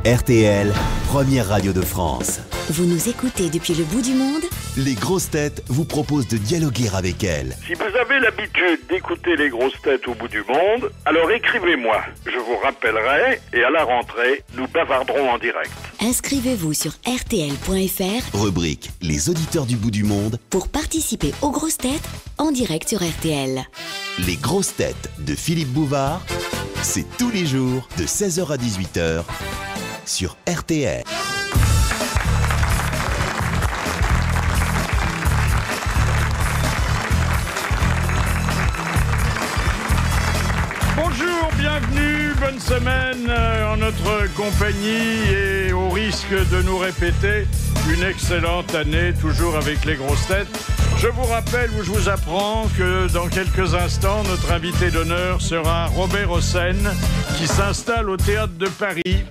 RTL, première radio de France. Vous nous écoutez depuis le bout du monde? Les grosses têtes vous proposent de dialoguer avec elles. Si vous avez l'habitude d'écouter les grosses têtes au bout du monde, alors écrivez-moi. Je vous rappellerai et à la rentrée, nous bavarderons en direct. Inscrivez-vous sur rtl.fr, Rubrique Les auditeurs du bout du monde. pour participer aux grosses têtes en direct sur RTL. Les grosses têtes de Philippe Bouvard, c'est tous les jours de 16h à 18h sur RTL. Bonjour, bienvenue, bonne semaine en notre compagnie et au risque de nous répéter, une excellente année, toujours avec les grosses têtes. Je vous rappelle ou je vous apprends que dans quelques instants, notre invité d'honneur sera Robert Hossein, qui s'installe au Théâtre de Paris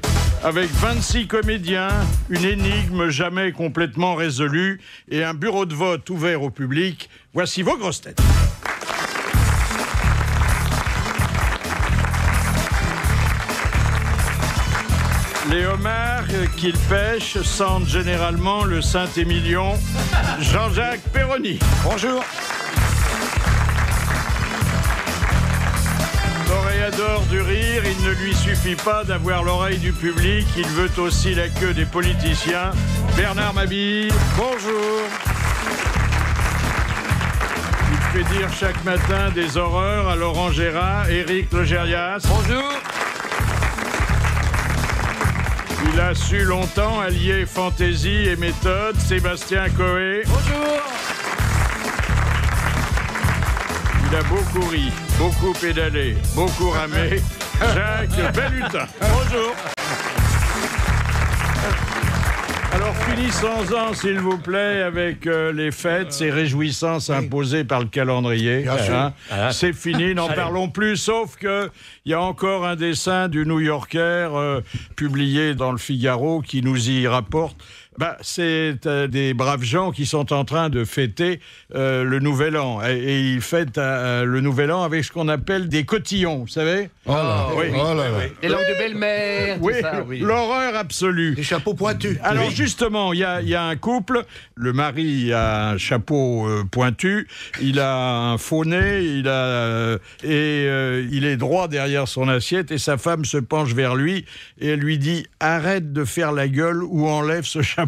avec 26 comédiens, une énigme jamais complètement résolue et un bureau de vote ouvert au public. Voici vos grosses têtes. Les homards qu'ils pêchent sentent généralement le Saint-Émilion. Jean-Jacques Perroni. Bonjour. Toréador du rire, il ne lui suffit pas d'avoir l'oreille du public, il veut aussi la queue des politiciens. Bernard Mabille. Bonjour. Il fait dire chaque matin des horreurs à Laurent Gérard. Éric Logérias. Bonjour. Il a su longtemps allier fantaisie et méthode. Sébastien Coé. Bonjour. Il a beaucoup ri, beaucoup pédalé, beaucoup ramé. Jacques Bellutin. Bonjour. Alors finissons-en, s'il vous plaît, avec les fêtes, ces réjouissances imposées par le calendrier. C'est fini, n'en parlons plus, sauf que il y a encore un dessin du New-Yorker publié dans le Figaro qui nous y rapporte. C'est des braves gens qui sont en train de fêter le Nouvel An. Et ils fêtent le Nouvel An avec ce qu'on appelle des cotillons, vous savez? Oui. Des langues de belle-mère, Oui, tout ça, oui. l'horreur absolue. Des chapeaux pointus. Alors justement, il y a un couple, le mari a un chapeau pointu, il a un faux nez, il est droit derrière son assiette et sa femme se penche vers lui et elle lui dit « Arrête de faire la gueule ou enlève ce chapeau ».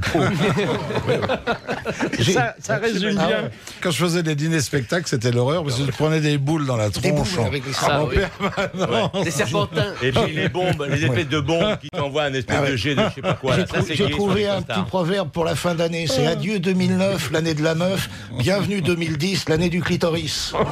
Ça résume bien. Quand je faisais des dîners-spectacles, c'était l'horreur, parce que je prenais des boules dans la tronche avec les en permanence. Des serpentins. Et puis les bombes, les espèces de bombes qui t'envoient un espèce de jet de je sais pas quoi. Là, ça, c'est J'ai gay sur trouvé les un costards. petit proverbe pour la fin d'année. C'est adieu 2009, l'année de la meuf. Bienvenue 2010, l'année du clitoris. Eh ben,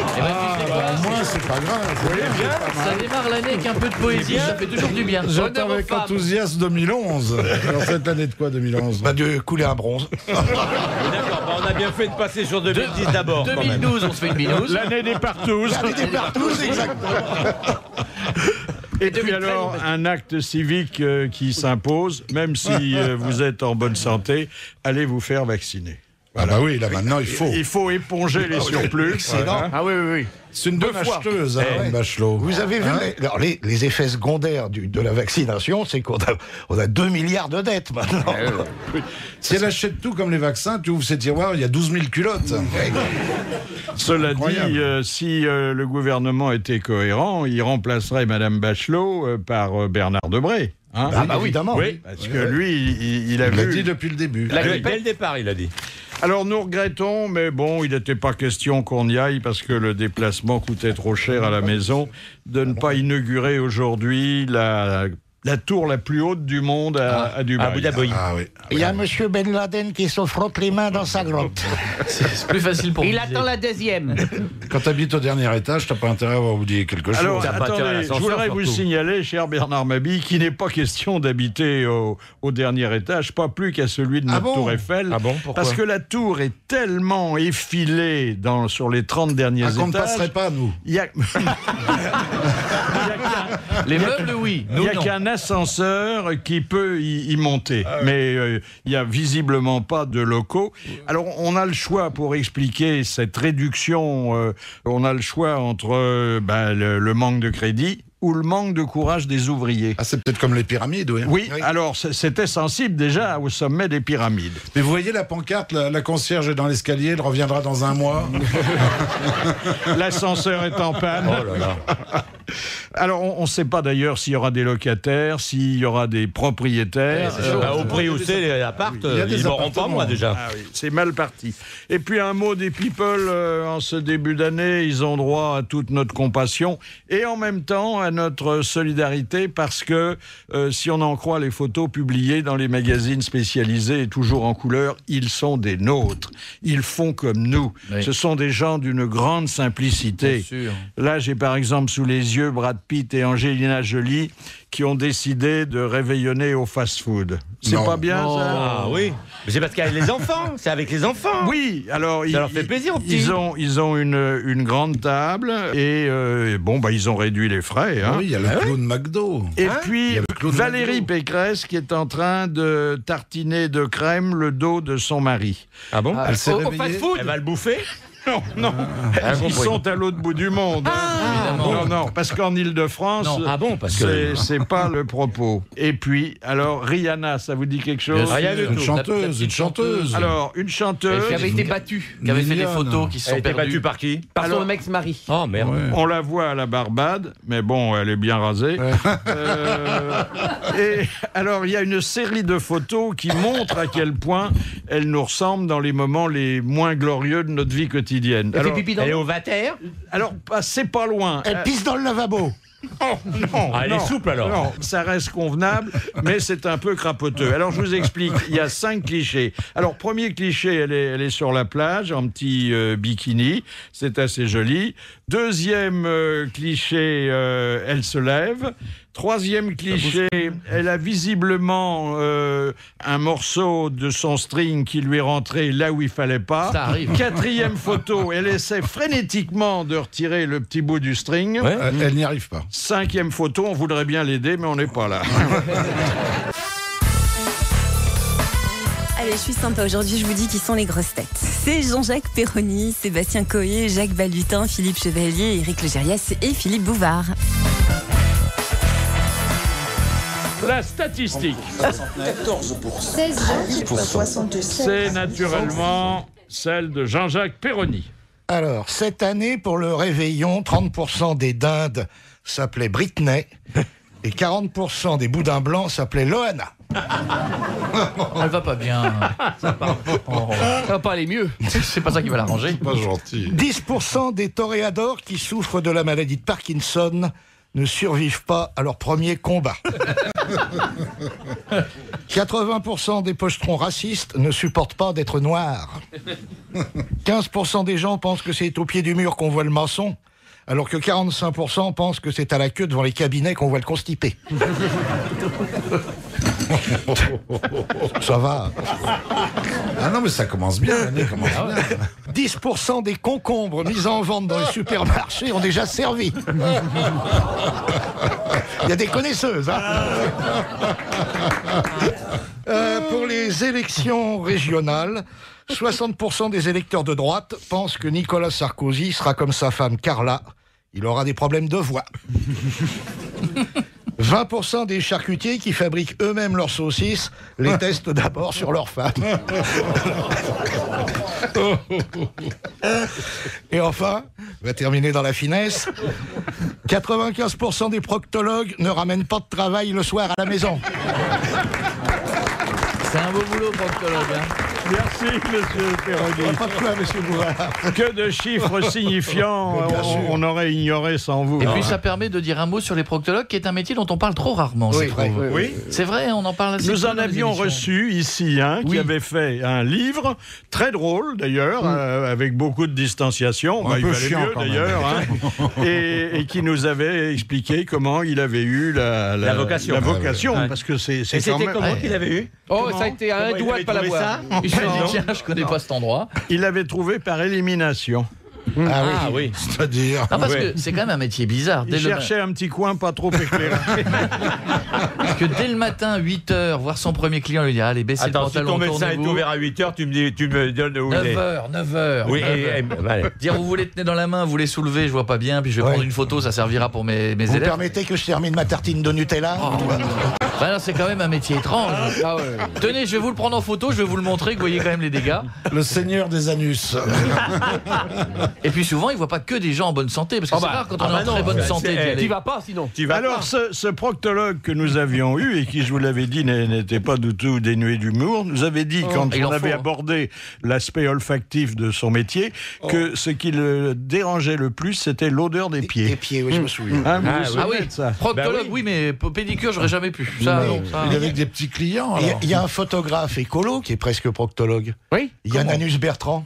tu sais quoi, Moi, c'est pas grave. ça démarre l'année avec un peu de poésie, ça fait toujours du bien. J'attends Honneur aux avec femmes. enthousiasme 2011. Alors, cette année de quoi, 2011? De couler un bronze. D'accord, on a bien fait de passer sur 2010 d'abord. quand même. 2012, on se fait une binouse. L'année des partous. Des partous, exactement. Et puis 2013, alors, un acte civique qui s'impose, même si vous êtes en bonne santé, allez vous faire vacciner. Ah bah oui, là maintenant, il faut. Il faut éponger les surplus. Excellent. Ah oui. C'est une bonne fois. acheteuse, Mme Bachelot. Vous avez vu les effets secondaires de la vaccination, c'est qu'on a 2 milliards de dettes maintenant. Si elle achète tout comme les vaccins, tu ouvres ses tiroirs, il y a 12 000 culottes. Cela dit, Incroyable. si le gouvernement était cohérent, il remplacerait Mme Bachelot par Bernard Debré. Hein? Évidemment. Oui, parce que lui, il a Il l'a vu... dit depuis le début. Dès le départ, il a dit. Alors nous regrettons, mais bon, il n'était pas question qu'on y aille parce que le déplacement coûtait trop cher à la maison, de ne pas inaugurer aujourd'hui la tour la plus haute du monde à Dubaï. Abu Dhabi. Ah oui. Il y a M. Ben Laden qui se frotte les mains dans sa grotte. C'est plus facile pour Il vous. attend la deuxième. Quand tu habites au dernier étage, t'as pas intérêt à avoir oublié quelque chose. Alors, T'as pas intérêt à attendez, je l'ascenseur, voudrais vous surtout. signaler, cher Bernard Mabille, qu'il n'est pas question d'habiter au dernier étage, pas plus qu'à celui de notre bon tour Eiffel. Ah bon, pourquoi? Parce que la tour est tellement effilée sur les 30 derniers qu'on ne étages. passerait pas, nous. Il y a... Les meubles, oui. Il Nous, n'y a non. qu'un ascenseur qui peut y monter. Mais il n'y a visiblement pas de locaux. Alors, on a le choix pour expliquer cette réduction. On a le choix entre le manque de crédit ou le manque de courage des ouvriers. Ah, c'est peut-être comme les pyramides, oui. Oui, alors c'était sensible déjà au sommet des pyramides. Mais vous voyez la pancarte, la concierge est dans l'escalier, elle reviendra dans un mois. L'ascenseur est en panne. Oh là là. Alors, on ne sait pas d'ailleurs s'il y aura des locataires, s'il y aura des propriétaires. Au prix où c'est les apparts, il y a des ils m'auront pas appartements. moi déjà. Ah oui, c'est mal parti. Et puis un mot des people, en ce début d'année, ils ont droit à toute notre compassion et en même temps à notre solidarité parce que si on en croit les photos publiées dans les magazines spécialisés et toujours en couleur, ils sont des nôtres. Ils font comme nous. Oui. Ce sont des gens d'une grande simplicité. Bien sûr. Là, j'ai par exemple sous les yeux Brad Pitt et Angelina Jolie qui ont décidé de réveillonner au fast-food. C'est Non. pas bien ça? Ah oui, mais c'est parce qu'il y a les enfants, c'est avec les enfants. Oui, alors Ça leur fait plaisir aux petits. ils ont une grande table et ils ont réduit les frais. Hein. Oui, il y a le clown McDo. Et Il puis y a le clown Valérie McDo. Pécresse qui est en train de tartiner de crème le dos de son mari. Ah bon? Elle s'est Au réveillée. fast-food. Elle va le bouffer? Non, ils sont à l'autre bout du monde. évidemment. Non, parce qu'en Île-de-France, Non. Ah bon, parce que c'est pas le propos. Et puis, alors Rihanna, ça vous dit quelque chose? Rien du Une tout. chanteuse, une chanteuse. Alors, une chanteuse. Qui avait été battue, qui avait fait des Mignonne. photos qui se Elle sont était battue perdues. par qui? Par Alors- son ex-mari. Oh merde. Ouais. On la voit à la Barbade, mais bon, elle est bien rasée. Et alors, il y a une série de photos qui montrent à quel point elle nous ressemble dans les moments les moins glorieux de notre vie quotidienne. Elle fait Alors, pipi dans Elle est au vater? c'est pas loin. Elle pisse dans le lavabo. Non, Ah, elle est souple, alors. Non, ça reste convenable, mais c'est un peu crapoteux. Alors je vous explique, il y a 5 clichés. Alors premier cliché, elle est sur la plage en petit bikini, c'est assez joli. Deuxième cliché, elle se lève. Troisième cliché, elle a visiblement un morceau de son string qui lui est rentré là où il fallait pas. Ça arrive. Quatrième photo, elle essaie frénétiquement de retirer le petit bout du string. Ouais. Elle n'y arrive pas. Cinquième photo, on voudrait bien l'aider, mais on n'est pas là. Allez, je suis sympa aujourd'hui, je vous dis qui sont les grosses têtes. C'est Jean-Jacques Perroni, Sébastien Coé, Jacques Balutin, Philippe Chevalier, Éric Logérias et Philippe Bouvard. La statistique, 16 ans, 76. c'est naturellement celle de Jean-Jacques Perroni. Alors, cette année, pour le réveillon, 30% des dindes s'appelaient Britney et 40% des boudins blancs s'appelaient Loana. Elle va pas bien. Ça va pas aller mieux. C'est pas ça qui va l'arranger. Pas gentil. 10% des toréadors qui souffrent de la maladie de Parkinson ne survivent pas à leur premier combat. 80% des pochetrons racistes ne supportent pas d'être noirs. 15% des gens pensent que c'est au pied du mur qu'on voit le maçon, alors que 45% pensent que c'est à la queue devant les cabinets qu'on voit le constipé. Ça va. Ah non, mais ça commence bien, l'année commence bien. 10% des concombres mis en vente dans les supermarchés ont déjà servi. Il y a des connaisseuses, hein. Pour les élections régionales, 60% des électeurs de droite pensent que Nicolas Sarkozy sera comme sa femme Carla. Il aura des problèmes de voix. 20% des charcutiers qui fabriquent eux-mêmes leurs saucisses les testent d'abord sur leurs femmes. Et enfin, on va terminer dans la finesse, 95% des proctologues ne ramènent pas de travail le soir à la maison. C'est un beau boulot, proctologue. Hein. Merci, monsieur Perroni. Pas de quoi, monsieur Bouvard. Que de chiffres signifiants Bien sûr. on aurait ignoré sans vous. Et puis ça permet de dire un mot sur les proctologues, qui est un métier dont on parle trop rarement, je Oui, trouve. oui, Oui. C'est vrai, on en parle assez Nous peu en dans les avions émissions. reçu ici qui Oui. avait fait un livre très drôle d'ailleurs, avec beaucoup de distanciation. Un Il peu valait chiant, mieux quand même. d'ailleurs, hein. et qui nous avait expliqué comment il avait eu la vocation. vocation, parce que c'est Et quand c'était même. comment qu'il avait eu? Oh, Comment ça a été un il doigt avait de pas trouvé l'avoir. ça Il s'est dit, tiens, je connais pas cet endroit. Il l'avait trouvé par élimination. Ah oui. C'est-à-dire. Non, parce que c'est quand même un métier bizarre. Il cherchait un petit coin pas trop éclairé. Parce que dès le matin, 8h, voir son premier client, lui dire allez, baissez Attends, le si pantalon, ton médecin est tournez-vous. ouvert à 8h, tu me donnes où il est. 9h. Oui, allez. Dire vous les tenez dans la main, vous les soulevez, je vois pas bien, puis je vais prendre une photo, ça servira pour mes Vous élèves. permettez que je termine ma tartine de Nutella? Bah non, c'est quand même un métier étrange. Ah ouais. Tenez, je vais vous le prendre en photo, je vais vous le montrer, que vous voyez quand même les dégâts. Le seigneur des anus. Et puis souvent, il voit pas que des gens en bonne santé, parce que c'est rare quand on est en très bonne santé d'y aller. T'y vas pas sinon. Alors, ce proctologue que nous avions eu, et qui, je vous l'avais dit, n'était pas du tout dénué d'humour, nous avait dit, quand il on en avait faut, hein. abordé l'aspect olfactif de son métier, que ce qui le dérangeait le plus, c'était l'odeur des pieds. Les pieds, oui, je me souviens. Hein, vous vous Ah souvenez oui, de ça? proctologue, oui, mais pédicure, j'aurais jamais pu. Ça, non, ça. Il avait des petits clients. Il y a- alors. il y a un photographe écolo qui est presque proctologue. Oui. Yann Anus Bertrand.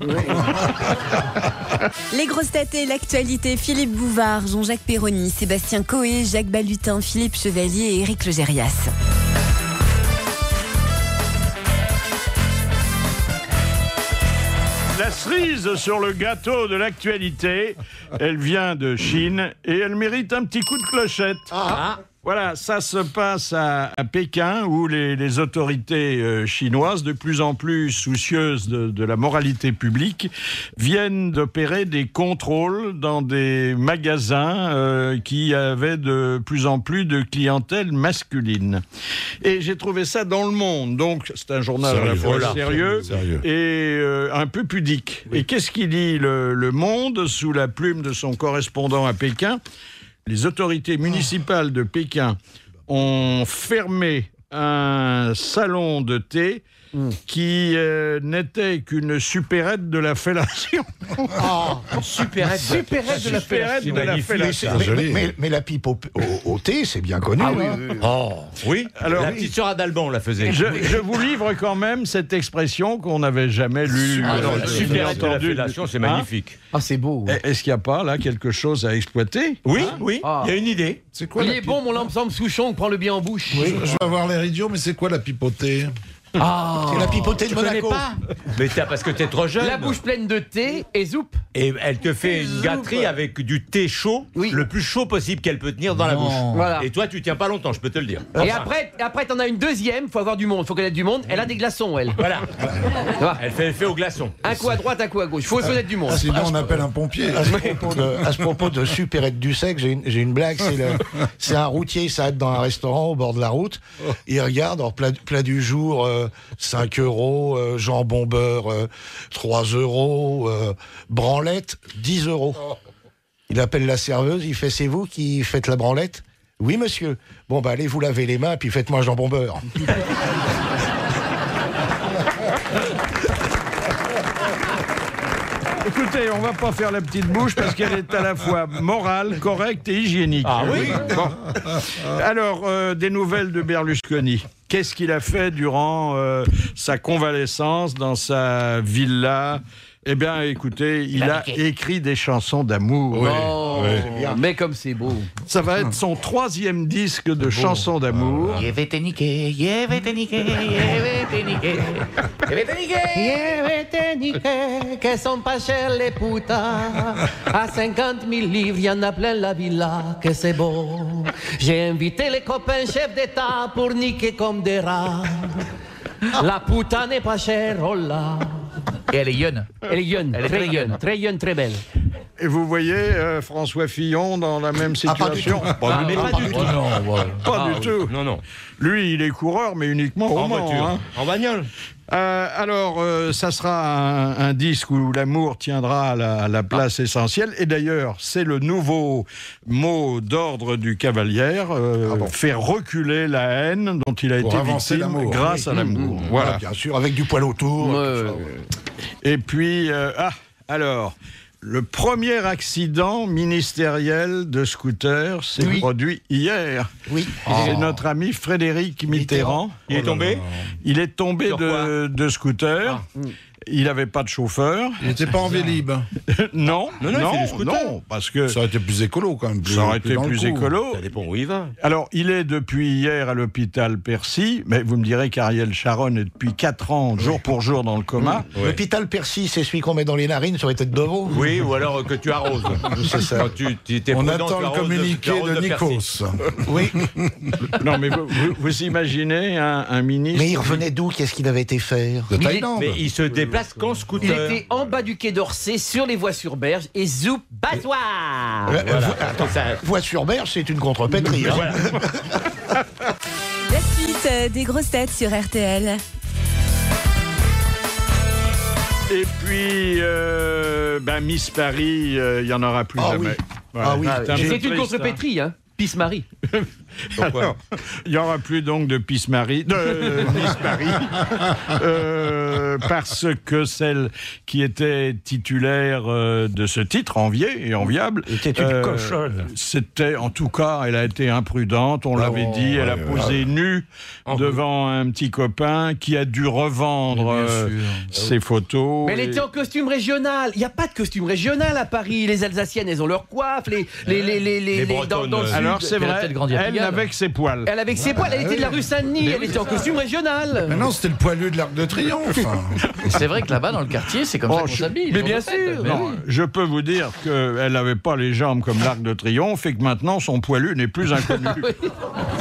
Les grosses têtes et l'actualité, Philippe Bouvard, Jean-Jacques Perroni, Sébastien Coé, Jacques Balutin, Philippe Chevalier et Éric Legérias. La cerise sur le gâteau de l'actualité, elle vient de Chine et elle mérite un petit coup de clochette. Voilà, ça se passe à Pékin où les autorités chinoises, de plus en plus soucieuses de la moralité publique, viennent d'opérer des contrôles dans des magasins qui avaient de plus en plus de clientèle masculine. Et j'ai trouvé ça dans Le Monde, donc c'est un journal à la fois sérieux et un peu pudique. Et qu'est-ce qu'il dit le Monde sous la plume de son correspondant à Pékin? Les autorités municipales de Pékin ont fermé un salon de thé qui n'était qu'une supérette de la fellation. Supérette de la Supérette de la fellation. Mais la pipe au thé, c'est bien connu. Ah oui, hein. oui, oui. Oh, oui. Alors, la petite sœur Adalban la faisait. Je vous livre quand même cette expression qu'on n'avait jamais lue. Super de la entendu. fellation, c'est magnifique. Ah, c'est beau. Est-ce qu'il n'y a pas là quelque chose à exploiter? Oui, oui, Ah. il y a une idée. C'est quoi Il la est bon, mon lampe Souchon, prends le bien en bouche. Je vais avoir l'air idiot, mais c'est quoi la pipotée? C'est la pipe au thé de Tu connais Monaco. pas Mais parce que t'es trop jeune. La bouche pleine de thé et zoup. Et elle te fait une gâterie avec du thé chaud, Oui. le plus chaud possible qu'elle peut tenir dans la bouche. Voilà. Et toi, tu tiens pas longtemps, je peux te le dire. Et après t'en as une deuxième, faut avoir du monde, faut connaître du monde. Elle a des glaçons, elle. Voilà. Voilà. Elle fait effet au glaçon. Un coup à droite, un coup à gauche. Faut connaître du monde. Sinon, on appelle un pompier. À ce propos de supérette du sec, j'ai une blague. C'est un routier, il s'arrête dans un restaurant au bord de la route. Il regarde, alors plat du jour, 5 euros, jambon beurre, 3 euros, branlette, 10 euros. Il appelle la serveuse, il fait: c'est vous qui faites la branlette? Oui, monsieur. Bon, bah allez vous laver les mains, puis faites-moi un jambon beurre. Écoutez, on va pas faire la petite bouche parce qu'elle est à la fois morale, correcte et hygiénique. Ah oui. Bon. Alors, des nouvelles de Berlusconi. Qu'est-ce qu'il a fait durant sa convalescence dans sa villa? Eh bien, écoutez, il a écrit des chansons d'amour. Oh, mais comme c'est beau. Ça va être son 3e disque de chansons d'amour. Je vais te niquer, je vais te niquer, je vais te niquer, je vais te niquer. Que sont pas chers les putas. À 50 000 livres, y en a plein la villa, que c'est beau. J'ai invité les copains chefs d'État pour niquer comme des rats. La puta n'est pas chère, oh là. Et elle est jeune. Elle est jeune, Elle est très très jeune, très jeune, très belle. Et vous voyez François Fillon dans la même situation? pas du tout. Pas du tout. Pas du tout. Non, non. Lui, il est coureur, mais uniquement au En Mans, voiture. hein. En bagnole. Alors, ça sera un disque où l'amour tiendra la place essentielle. Et d'ailleurs, c'est le nouveau mot d'ordre du Cavalière, faire reculer la haine dont il a Pour été avancer victime l'amour. grâce à l'amour. Voilà. Bien sûr, avec du poil autour. Et puis, alors, le premier accident ministériel de scooter s'est produit hier. Oui. C'est notre ami Frédéric Mitterrand. Il est tombé. Il est tombé Sur quoi de scooter. il n'avait pas de chauffeur. Il n'était pas en Vélib. Non, parce que ça aurait été plus écolo quand même. Ça aurait été plus écolo. Ça dépend où il va. Alors, il est depuis hier à l'hôpital Percy, mais vous me direz qu'Ariel Sharon est depuis 4 ans, jour pour jour, dans le coma. L'hôpital Percy, c'est celui qu'on met dans les narines sur les têtes de veau. Oui, ou alors que tu arroses. C'est ça. Quand t'es On prudent, attend tu le arroses communiqué de Nikos. Oui. Non, mais vous imaginez un ministre... Mais il revenait d'où? Qu'est-ce qu'il avait été faire? De Thaïlande. Mais il se déplace qu'en Il scooter. était en bas du quai d'Orsay, sur les voies sur berge, et zoup, basoir. Voie sur berge, c'est une contrepétrie. Hein. La suite des grosses têtes sur RTL. Et puis, Miss Paris, il n'y en aura plus jamais. Oui. Ah oui. C'est un peu C'est une triste, contrepétrie, hein. Pisse-Marie. Alors, il n'y aura plus donc de Miss Paris, parce que celle qui était titulaire de ce titre, enviée et enviable, c'était une cochonne. C'était, en tout cas, elle a été imprudente, on l'avait dit, elle a posé nue devant un petit copain qui a dû revendre ses photos. Mais elle était en costume régional. Il n'y a pas de costume régional à Paris. Les Alsaciennes, elles ont leur coiffe. Les Bretonnes, dans le sud. Alors c'est vrai, elle avec ses poils. Elle avec ses poils, elle était de la rue Saint-Denis, elle était en costume régional. Mais non, c'était le poilu de l'Arc de Triomphe. C'est vrai que là-bas, dans le quartier, c'est comme ça qu'on s'habille. Mais bien sûr. Non, je peux vous dire qu'elle n'avait pas les jambes comme l'Arc de Triomphe et que maintenant son poilu n'est plus inconnu.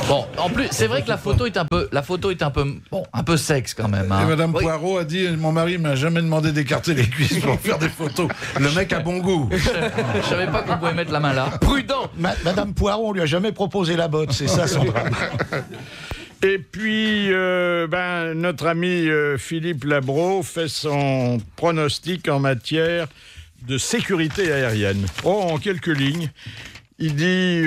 Bon, en plus, c'est vrai que la photo est un peu sexe quand même. Hein. Et Madame Poirot a dit, mon mari m'a jamais demandé d'écarter les cuisses pour faire des photos. Le mec a bon goût. Je savais pas qu'on pouvait mettre la main là. Prudent. Madame Poirot, on lui a jamais proposé la botte, c'est ça son drame. Et puis, notre ami Philippe Labro fait son pronostic en matière de sécurité aérienne. En quelques lignes. Il dit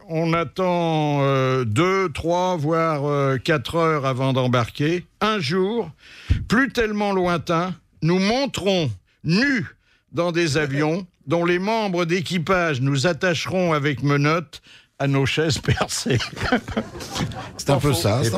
on attend 2, 3, voire 4 heures avant d'embarquer. Un jour, plus tellement lointain, nous monterons nus dans des avions dont les membres d'équipage nous attacheront avec menottes à nos chaises percées. C'est un peu ça. C'est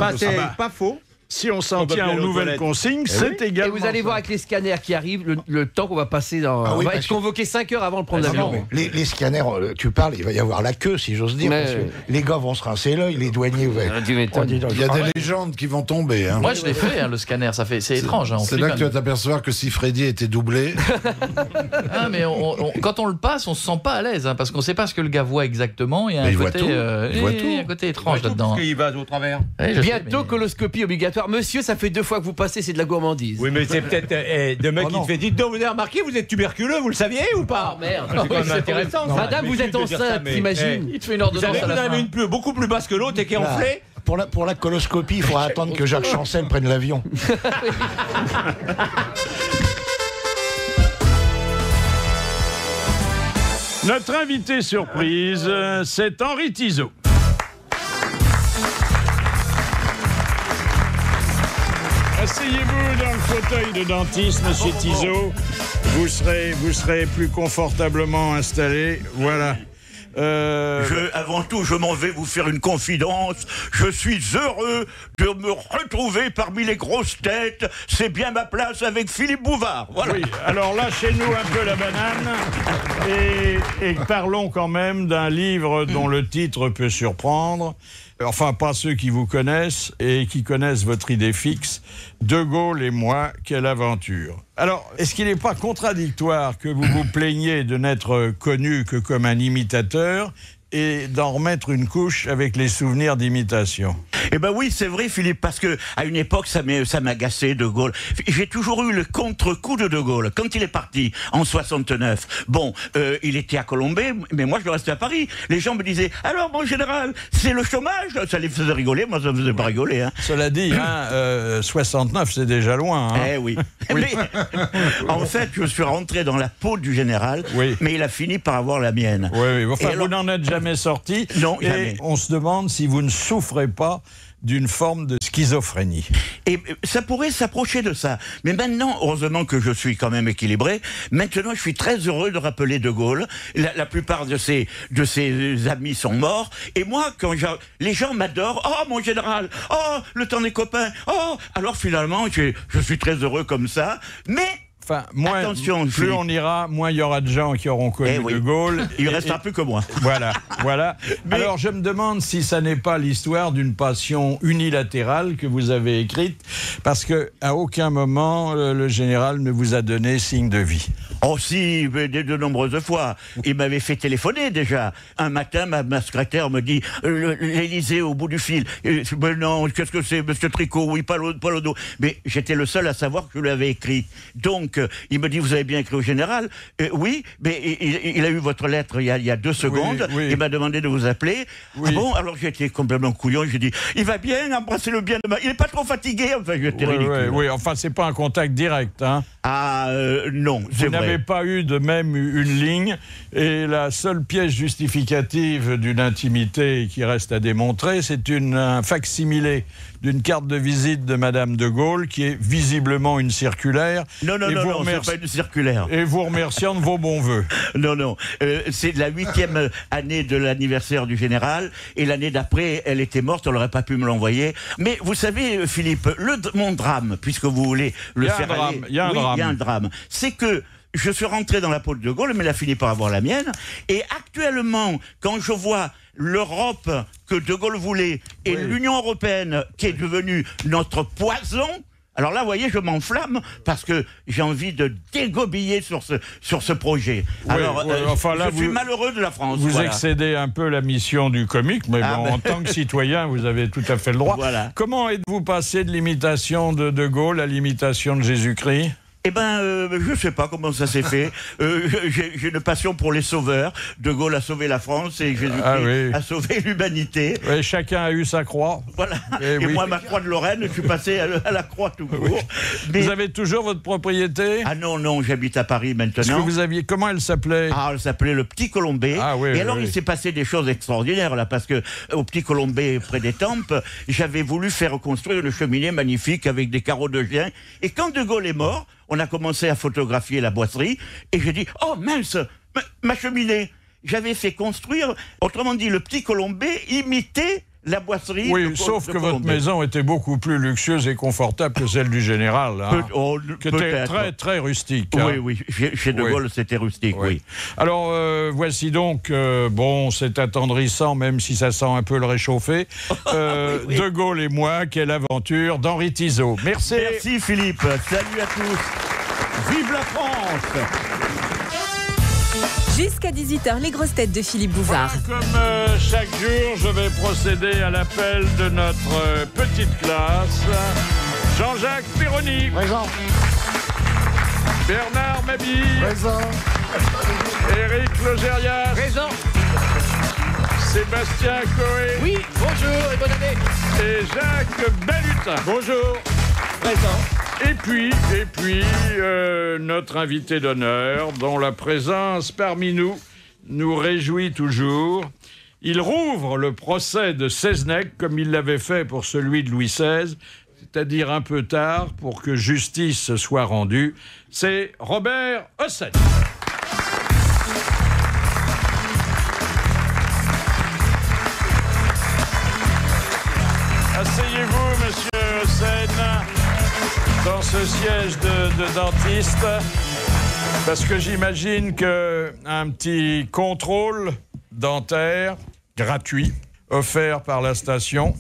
pas faux. Si on s'en tient aux nouvelles consignes, c'est également. Et vous allez voir avec les scanners qui arrivent, le temps qu'on va passer dans. On va être convoqué 5 heures avant de prendre l'avion. Les scanners, tu parles, il va y avoir la queue, si j'ose dire. Parce que les gars vont se rincer l'œil, les douaniers. Il y a des légendes qui vont tomber. Hein. Moi, je l'ai fait, le scanner. C'est étrange. Hein, c'est là que tu vas t'apercevoir que si Freddy était doublé. Mais quand on le passe, on se sent pas à l'aise, hein, parce qu'on sait pas ce que le gars voit exactement. Il y a il voit tout. un côté étrange là-dedans. Parce qu'il va au travers. Bientôt, coloscopie obligatoire. Monsieur, ça fait 2 fois que vous passez, c'est de la gourmandise. Oui, mais c'est peut-être de mec qui te fait dire, donc vous avez remarqué, vous êtes tuberculeux, vous le saviez ou pas? Merde. C'est intéressant. Madame, vous êtes enceinte, t'imagines? Il te fait une Vous ordonnance savez que à vous la en avez fin. une beaucoup plus basse que l'autre et qui est enflée. Pour la coloscopie, il faudra attendre que Jacques Chancel prenne l'avion. Notre invité surprise, c'est Henri Tizot. Asseyez-vous dans le fauteuil de dentiste, monsieur Tizot. Vous serez plus confortablement installé. Voilà. Avant tout, je m'en vais vous faire une confidence. Je suis heureux de me retrouver parmi les grosses têtes. C'est bien ma place avec Philippe Bouvard. Voilà. Oui, alors lâchez-nous un peu la banane et parlons quand même d'un livre dont le titre peut surprendre. Enfin, pas ceux qui vous connaissent et qui connaissent votre idée fixe. De Gaulle et moi, quelle aventure. Alors, est-ce qu'il n'est pas contradictoire que vous vous plaigniez de n'être connu que comme un imitateur et d'en remettre une couche avec les souvenirs d'imitation? Eh ben oui, c'est vrai, Philippe, parce que à une époque, ça m'agaçait, De Gaulle. J'ai toujours eu le contre-coup de Gaulle. Quand il est parti, en 69, il était à Colombey, mais moi, je restais à Paris. Les gens me disaient, alors, mon général, c'est le chômage? Ça les faisait rigoler, moi, ça me faisait pas rigoler. Hein. Cela dit, 69, c'est déjà loin. Hein. Eh oui. Mais, en fait, je suis rentré dans la peau du général, mais il a fini par avoir la mienne. Oui. Enfin, vous n'en êtes jamais sorti. Non, et jamais. On se demande si vous ne souffrez pas d'une forme de schizophrénie. Et ça pourrait s'approcher de ça. Mais maintenant, heureusement que je suis quand même équilibré, maintenant je suis très heureux de rappeler De Gaulle. La plupart de ses amis sont morts. Et moi, les gens m'adorent. Oh, mon général. Oh, le temps des copains. Oh, alors finalement, je suis très heureux comme ça. Mais Enfin, moins, Attention, plus Philippe. on ira, moins il y aura de gens qui auront connu De Gaulle. Il ne restera plus que moi. Voilà, voilà. Alors, je me demande si ça n'est pas l'histoire d'une passion unilatérale que vous avez écrite, parce qu'à aucun moment, le général ne vous a donné signe de vie. Oh si, de nombreuses fois. Il m'avait fait téléphoner déjà. Un matin, ma secrétaire me dit l'Élysée au bout du fil. Ben non, qu'est-ce que c'est, monsieur Tricot? Oui, pas le dos. Mais j'étais le seul à savoir que je l'avais écrit. Donc, il me dit, vous avez bien écrit au général? Oui, mais il a eu votre lettre il y a 2 secondes. Oui, oui. Il m'a demandé de vous appeler. Oui. Ah bon? Alors j'étais complètement couillon. J'ai dit, il va bien, embrassez-le bien demain. Il n'est pas trop fatigué. Enfin, j'étais ridicule. Oui, enfin, c'est pas un contact direct, hein. Ah, non, c'est Vous vrai. n'avez pas eu de même une ligne, et la seule pièce justificative d'une intimité qui reste à démontrer, c'est un facsimilé d'une carte de visite de Madame de Gaulle, qui est visiblement une circulaire. Non, c'est pas une circulaire. Et vous remerciant de vos bons voeux. Non, c'est la 8e année de l'anniversaire du général, et l'année d'après, elle était morte, elle n'aurait pas pu me l'envoyer. Mais vous savez, Philippe, mon drame, puisque vous voulez le faire aller... Il y a un drame. C'est que je suis rentré dans la peau de De Gaulle, mais il a fini par avoir la mienne. Et actuellement, quand je vois l'Europe que De Gaulle voulait et l'Union européenne qui est devenue notre poison, alors là, vous voyez, je m'enflamme parce que j'ai envie de dégobiller sur ce projet. Oui, alors, enfin, là, je suis malheureux de la France. Vous voilà. excédez un peu la mission du comique, mais en tant que citoyen, vous avez tout à fait le droit. Voilà. Comment êtes-vous passé de l'imitation de De Gaulle à l'imitation de Jésus-Christ ? Eh ben, je sais pas comment ça s'est fait. J'ai une passion pour les sauveurs. De Gaulle a sauvé la France et Jésus-Christ a sauvé l'humanité. Oui, chacun a eu sa croix. Voilà. Et moi, ma croix de Lorraine, je suis passé à la croix tout court. Oui. Mais... Vous avez toujours votre propriété? Ah non, j'habite à Paris maintenant. Est-ce que vous aviez... Comment elle s'appelait? Ah, elle s'appelait le Petit Colombet. Ah, oui, et alors, il s'est passé des choses extraordinaires là, parce que au Petit Colombet, près d'Étampes, j'avais voulu faire construire une cheminée magnifique avec des carreaux de gien. Et quand De Gaulle est mort, on a commencé à photographier la boiserie, et j'ai dit, oh mince, ma cheminée. J'avais fait construire, autrement dit, le Petit Colombet imitait la boiserie. Oui, sauf que votre maison était beaucoup plus luxueuse et confortable que celle du général, hein, qui était très, très rustique. Hein. Oui, chez De Gaulle, c'était rustique, oui. Alors, voici donc, c'est attendrissant, même si ça sent un peu le réchauffé, De Gaulle et moi, quelle aventure d'Henri Tizot. Merci. Merci, Philippe. Salut à tous. Vive la France. Jusqu'à 18h, les grosses têtes de Philippe Bouvard. Voilà, comme chaque jour, je vais procéder à l'appel de notre petite classe. Jean-Jacques Perroni. Présent. Bernard Mabille. Présent. Éric Logérias. Présent. Sébastien Coé. Oui, bonjour et bonne année. Et Jacques Balutin. Bonjour. Présent. Et puis, notre invité d'honneur, dont la présence parmi nous réjouit toujours. Il rouvre le procès de Seznec, comme il l'avait fait pour celui de Louis XVI, c'est-à-dire un peu tard, pour que justice soit rendue. C'est Robert Hossein. Asseyez-vous, monsieur Hossein, dans ce siège de dentiste, parce que j'imagine qu'un petit contrôle dentaire gratuit, offert par la station,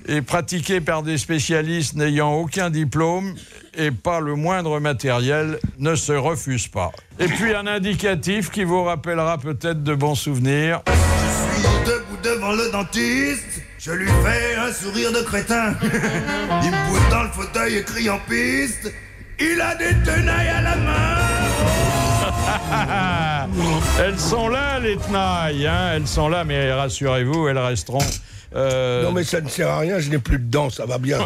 et pratiqué par des spécialistes n'ayant aucun diplôme et pas le moindre matériel, ne se refuse pas. Et puis un indicatif qui vous rappellera peut-être de bons souvenirs. Je suis debout devant le dentiste, je lui fais un sourire de crétin. Il me pousse dans le fauteuil et crie en piste, il a des tenailles à la main. Elles sont là, les tenailles, hein. Elles sont là, mais rassurez-vous, elles resteront. Non, mais ça ne sert à rien, je n'ai plus de dents, ça va bien.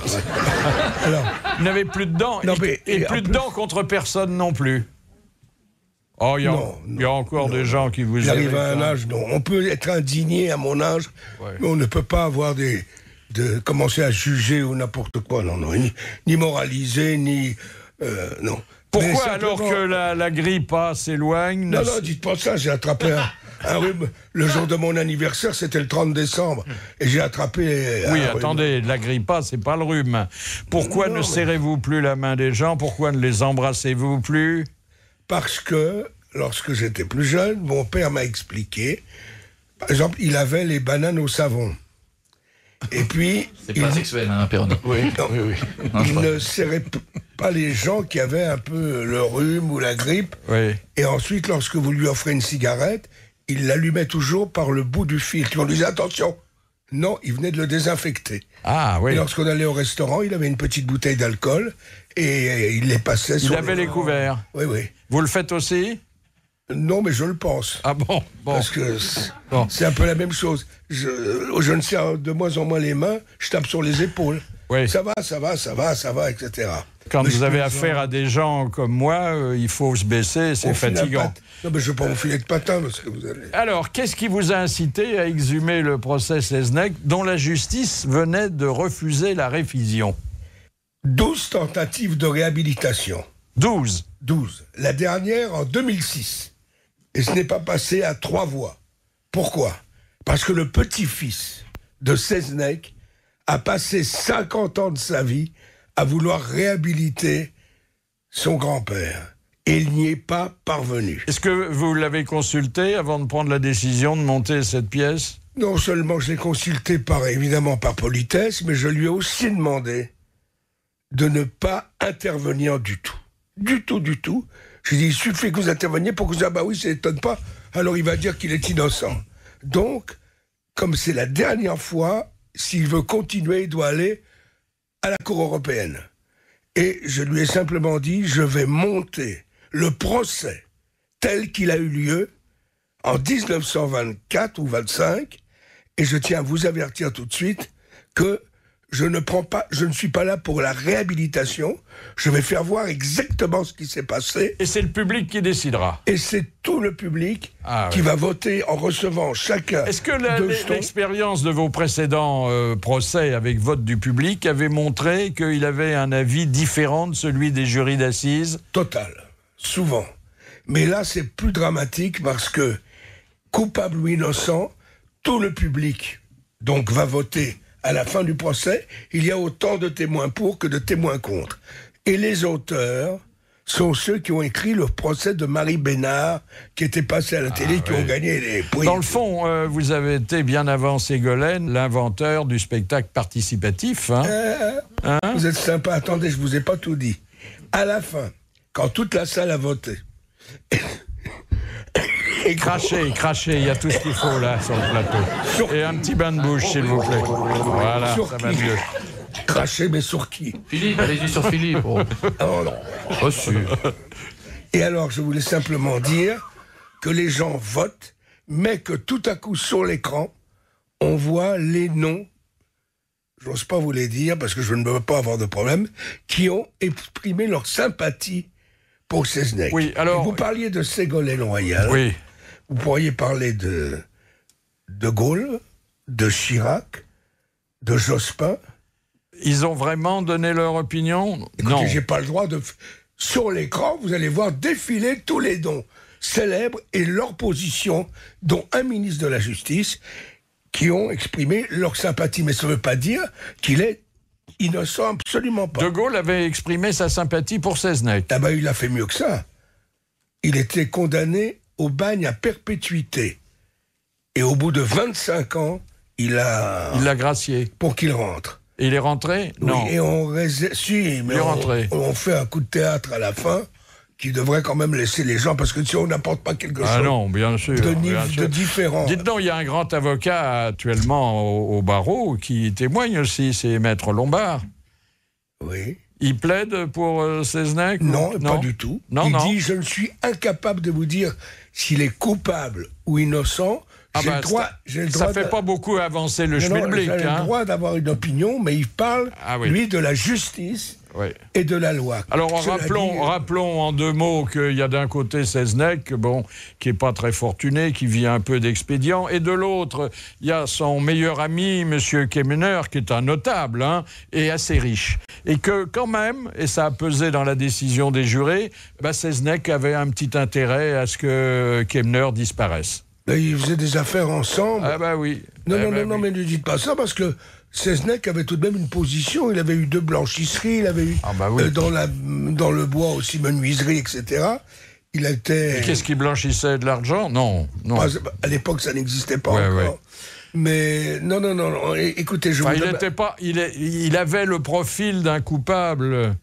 Alors, vous n'avez plus de dents, et plus de dents contre personne non plus. Oh, il y a encore des gens qui vous... J'arrive à un âge, non. On peut être indigné à mon âge, mais on ne peut pas avoir commencer à juger ou n'importe quoi, non, ni moraliser, ni... non. Pourquoi alors que la grippe s'éloigne? Non, dites pas ça, j'ai attrapé un rhume, le jour de mon anniversaire, c'était le 30 décembre. Et j'ai attrapé... Oui, attendez, la grippa, c'est pas le rhume. Pourquoi ne serrez-vous plus la main des gens? Pourquoi ne les embrassez-vous plus? Parce que, lorsque j'étais plus jeune, mon père m'a expliqué, par exemple, il avait les bananes au savon. Et puis... C'est pas sexuel, hein, Perroni. Oui, il ne serrait pas les gens qui avaient un peu le rhume ou la grippe. Oui. Et ensuite, lorsque vous lui offrez une cigarette, il l'allumait toujours par le bout du filtre. On lui disait attention. Non, il venait de le désinfecter. Ah oui. Et lorsqu'on allait au restaurant, il avait une petite bouteille d'alcool et il les passait sur... Il avait les couverts. Oui, oui. Vous le faites aussi? Non, mais je le pense. Ah bon, Parce que c'est un peu la même chose. Je ne serre de moins en moins les mains, je tape sur les épaules. Oui. Ça va, etc. Quand vous avez affaire à des gens comme moi, il faut se baisser, c'est fatigant. Non, mais je ne vais pas vous filer de patin parce que vous allez... Alors, qu'est-ce qui vous a incité à exhumer le procès Seznec, dont la justice venait de refuser la révision? 12 tentatives de réhabilitation. 12. La dernière en 2006. Et ce n'est pas passé à 3 voix. Pourquoi? Parce que le petit-fils de Seznec a passé 50 ans de sa vie à vouloir réhabiliter son grand-père. Et il n'y est pas parvenu. Est-ce que vous l'avez consulté avant de prendre la décision de monter cette pièce? Non seulement je l'ai consulté évidemment par politesse, mais je lui ai aussi demandé de ne pas intervenir du tout. Du tout. J'ai dit, il suffit que vous interveniez pour que vous disiez, ah bah oui, ça n'étonne pas, alors il va dire qu'il est innocent. Donc, comme c'est la dernière fois, s'il veut continuer, il doit aller à la Cour européenne. Et je lui ai simplement dit, je vais monter le procès tel qu'il a eu lieu en 1924 ou 25, et je tiens à vous avertir tout de suite que je ne suis pas là pour la réhabilitation. Je vais faire voir exactement ce qui s'est passé. Et c'est le public qui décidera. Et c'est tout le public qui va voter en recevant chacun. Est-ce que l'expérience de vos précédents procès avec vote du public avait montré qu'il avait un avis différent de celui des jurys d'assises? Total. Souvent. Mais là, c'est plus dramatique parce que, coupable ou innocent, tout le public donc va voter. À la fin du procès, il y a autant de témoins pour que de témoins contre. Et les auteurs sont ceux qui ont écrit le procès de Marie Bénard, qui était passé à la télé, qui ont gagné les prix. Dans le fond, vous avez été bien avant Ségolène, l'inventeur du spectacle participatif. Vous êtes sympa. Attendez, je vous ai pas tout dit. À la fin, quand toute la salle a voté... Crachez, il y a tout ce qu'il faut là sur le plateau. Et un petit bain de bouche, s'il vous plaît. Voilà, ça va mieux. Cracher, mais sur qui? Philippe, allez-y sur Philippe. Oh non. Reçu. Et alors, je voulais simplement dire que les gens votent, mais que tout à coup, sur l'écran, on voit les noms, j'ose pas vous les dire parce que je ne veux pas avoir de problème, qui ont exprimé leur sympathie pour Seznec. Oui, alors... Vous parliez de Ségolène Royal. Oui. Vous pourriez parler de Gaulle, de Chirac, de Jospin. Ils ont vraiment donné leur opinion? Écoutez, non. J'ai pas le droit de... Sur l'écran, vous allez voir défiler tous les noms célèbres et leur position, dont un ministre de la Justice, qui ont exprimé leur sympathie. Mais ça ne veut pas dire qu'il est innocent, absolument pas. De Gaulle avait exprimé sa sympathie pour Seznec. Ah ben, il a fait mieux que ça. Il était condamné au bagne à perpétuité. Et au bout de 25 ans, il l'a gracié. Pour qu'il rentre. Et il est rentré? Non. Oui, et on fait un coup de théâtre à la fin qui devrait quand même laisser les gens, parce que si on n'apporte pas quelque chose non, bien sûr, de différent. Dites donc, il y a un grand avocat actuellement au barreau qui témoigne aussi, c'est Maître Lombard. Oui. Il plaide pour Seznec? Non, pas du tout. Il dit, je ne suis incapable de vous dire s'il est coupable ou innocent. J'ai le droit ça fait pas beaucoup avancer le schmilblick. J'ai le droit d'avoir une opinion, mais il parle, lui, de la justice et de la loi. Alors rappelons en 2 mots qu'il y a d'un côté Seznec, qui est pas très fortuné, qui vit un peu d'expédient, et de l'autre, il y a son meilleur ami, Monsieur Kemner, qui est un notable, et assez riche. Et que quand même, et ça a pesé dans la décision des jurés, Seznec avait un petit intérêt à ce que Kemner disparaisse. Là, ils faisaient des affaires ensemble. Ah bah oui. Non, mais ne dites pas ça, parce que Seznec avait tout de même une position. Il avait eu 2 blanchisseries, il avait eu dans le bois aussi menuiserie, etc. Il était... Qu'est-ce qui blanchissait de l'argent? Non. À l'époque, ça n'existait pas encore. Ouais. Mais non. Écoutez, il avait le profil d'un coupable.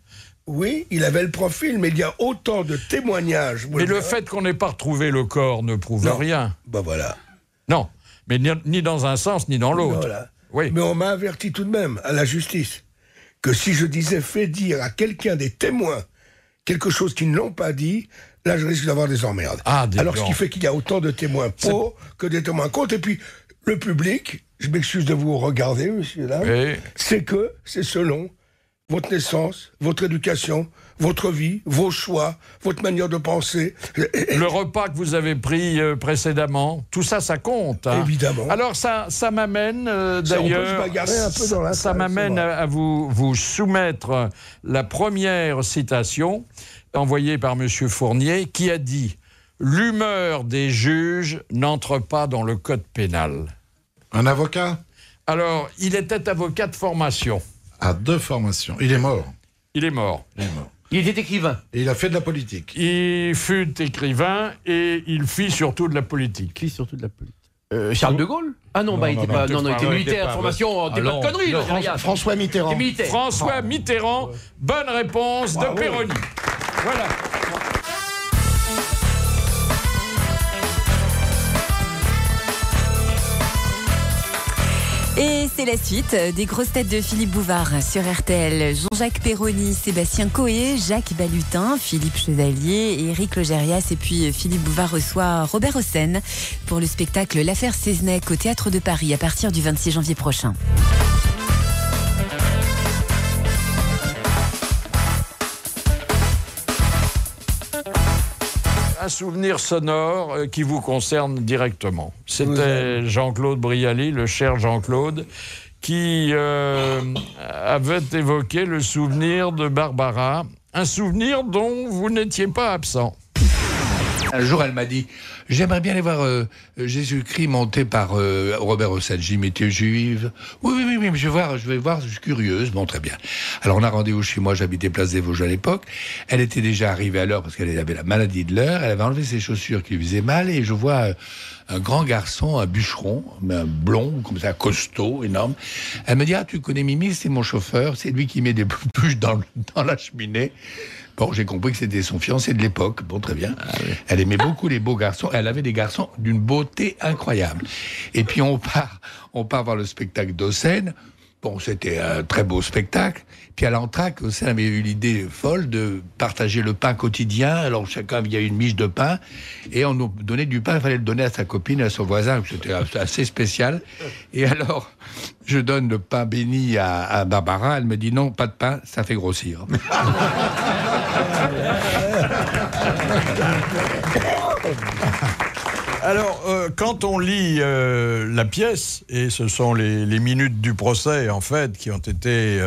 Oui, il avait le profil, mais il y a autant de témoignages. Mais le fait qu'on n'ait pas retrouvé le corps ne prouve rien. Ben voilà. Non, mais ni dans un sens, ni dans l'autre. Voilà. Oui. Mais on m'a averti tout de même, à la justice, que si je disais fait dire à quelqu'un des témoins quelque chose qu'ils n'ont pas dit, là je risque d'avoir des emmerdes. Alors ce qui fait qu'il y a autant de témoins pour que des témoins contre. Et puis le public, je m'excuse de vous regarder, monsieur, là, c'est selon votre naissance, votre éducation, votre vie, vos choix, votre manière de penser. Le repas que vous avez pris précédemment, tout ça, ça compte. Hein. Évidemment. Alors ça m'amène d'ailleurs... Ça m'amène à vous soumettre la première citation envoyée par M. Fournier, qui a dit « L'humeur des juges n'entre pas dans le code pénal. » Un avocat? Alors, il était avocat de formation. À 2 formations. Il est mort. Il est mort. Il était écrivain. Et il a fait de la politique. Il fut écrivain et il fit surtout de la politique. Charles de Gaulle? Ah non, il était militaire, formation, t'es pas de conneries. François Mitterrand. François Mitterrand, bonne réponse de Péroni. Voilà. Et c'est la suite des grosses têtes de Philippe Bouvard sur RTL. Jean-Jacques Perroni, Sébastien Coé, Jacques Balutin, Philippe Chevalier, Éric Logérias. Et puis Philippe Bouvard reçoit Robert Hossein pour le spectacle L'affaire Seznec au Théâtre de Paris à partir du 26 janvier prochain. Un souvenir sonore qui vous concerne directement. C'était Jean-Claude Brialy, le cher Jean-Claude, qui avait évoqué le souvenir de Barbara, un souvenir dont vous n'étiez pas absent. Un jour, elle m'a dit « J'aimerais bien aller voir Jésus-Christ monté par Robert Hossein. » J'ai dit « Mais tu es juive ?»« Oui, je vais voir, je suis curieuse. » Bon, très bien. Alors, on a rendez-vous chez moi, j'habitais Place des Vosges à l'époque. Elle était déjà arrivée à l'heure parce qu'elle avait la maladie de l'heure. Elle avait enlevé ses chaussures qui lui faisaient mal et je vois un grand garçon, un bûcheron, un blond, comme ça, costaud, énorme. Elle me dit « Ah, tu connais Mimi, c'est mon chauffeur. C'est lui qui met des bûches dans la cheminée. » Bon, j'ai compris que c'était son fiancé de l'époque. Bon, très bien. Elle aimait beaucoup les beaux garçons. Elle avait des garçons d'une beauté incroyable. Et puis, on part voir le spectacle d'Hossein. Bon, c'était un très beau spectacle. Puis à l'entracte, Hossein avait eu l'idée folle de partager le pain quotidien. Alors, chacun avait une miche de pain. Et on nous donnait du pain. Il fallait le donner à sa copine, à son voisin. C'était assez spécial. Et alors, je donne le pain béni à Barbara. Elle me dit non, pas de pain, ça fait grossir. Alors, quand on lit la pièce, et ce sont les minutes du procès, en fait, qui ont été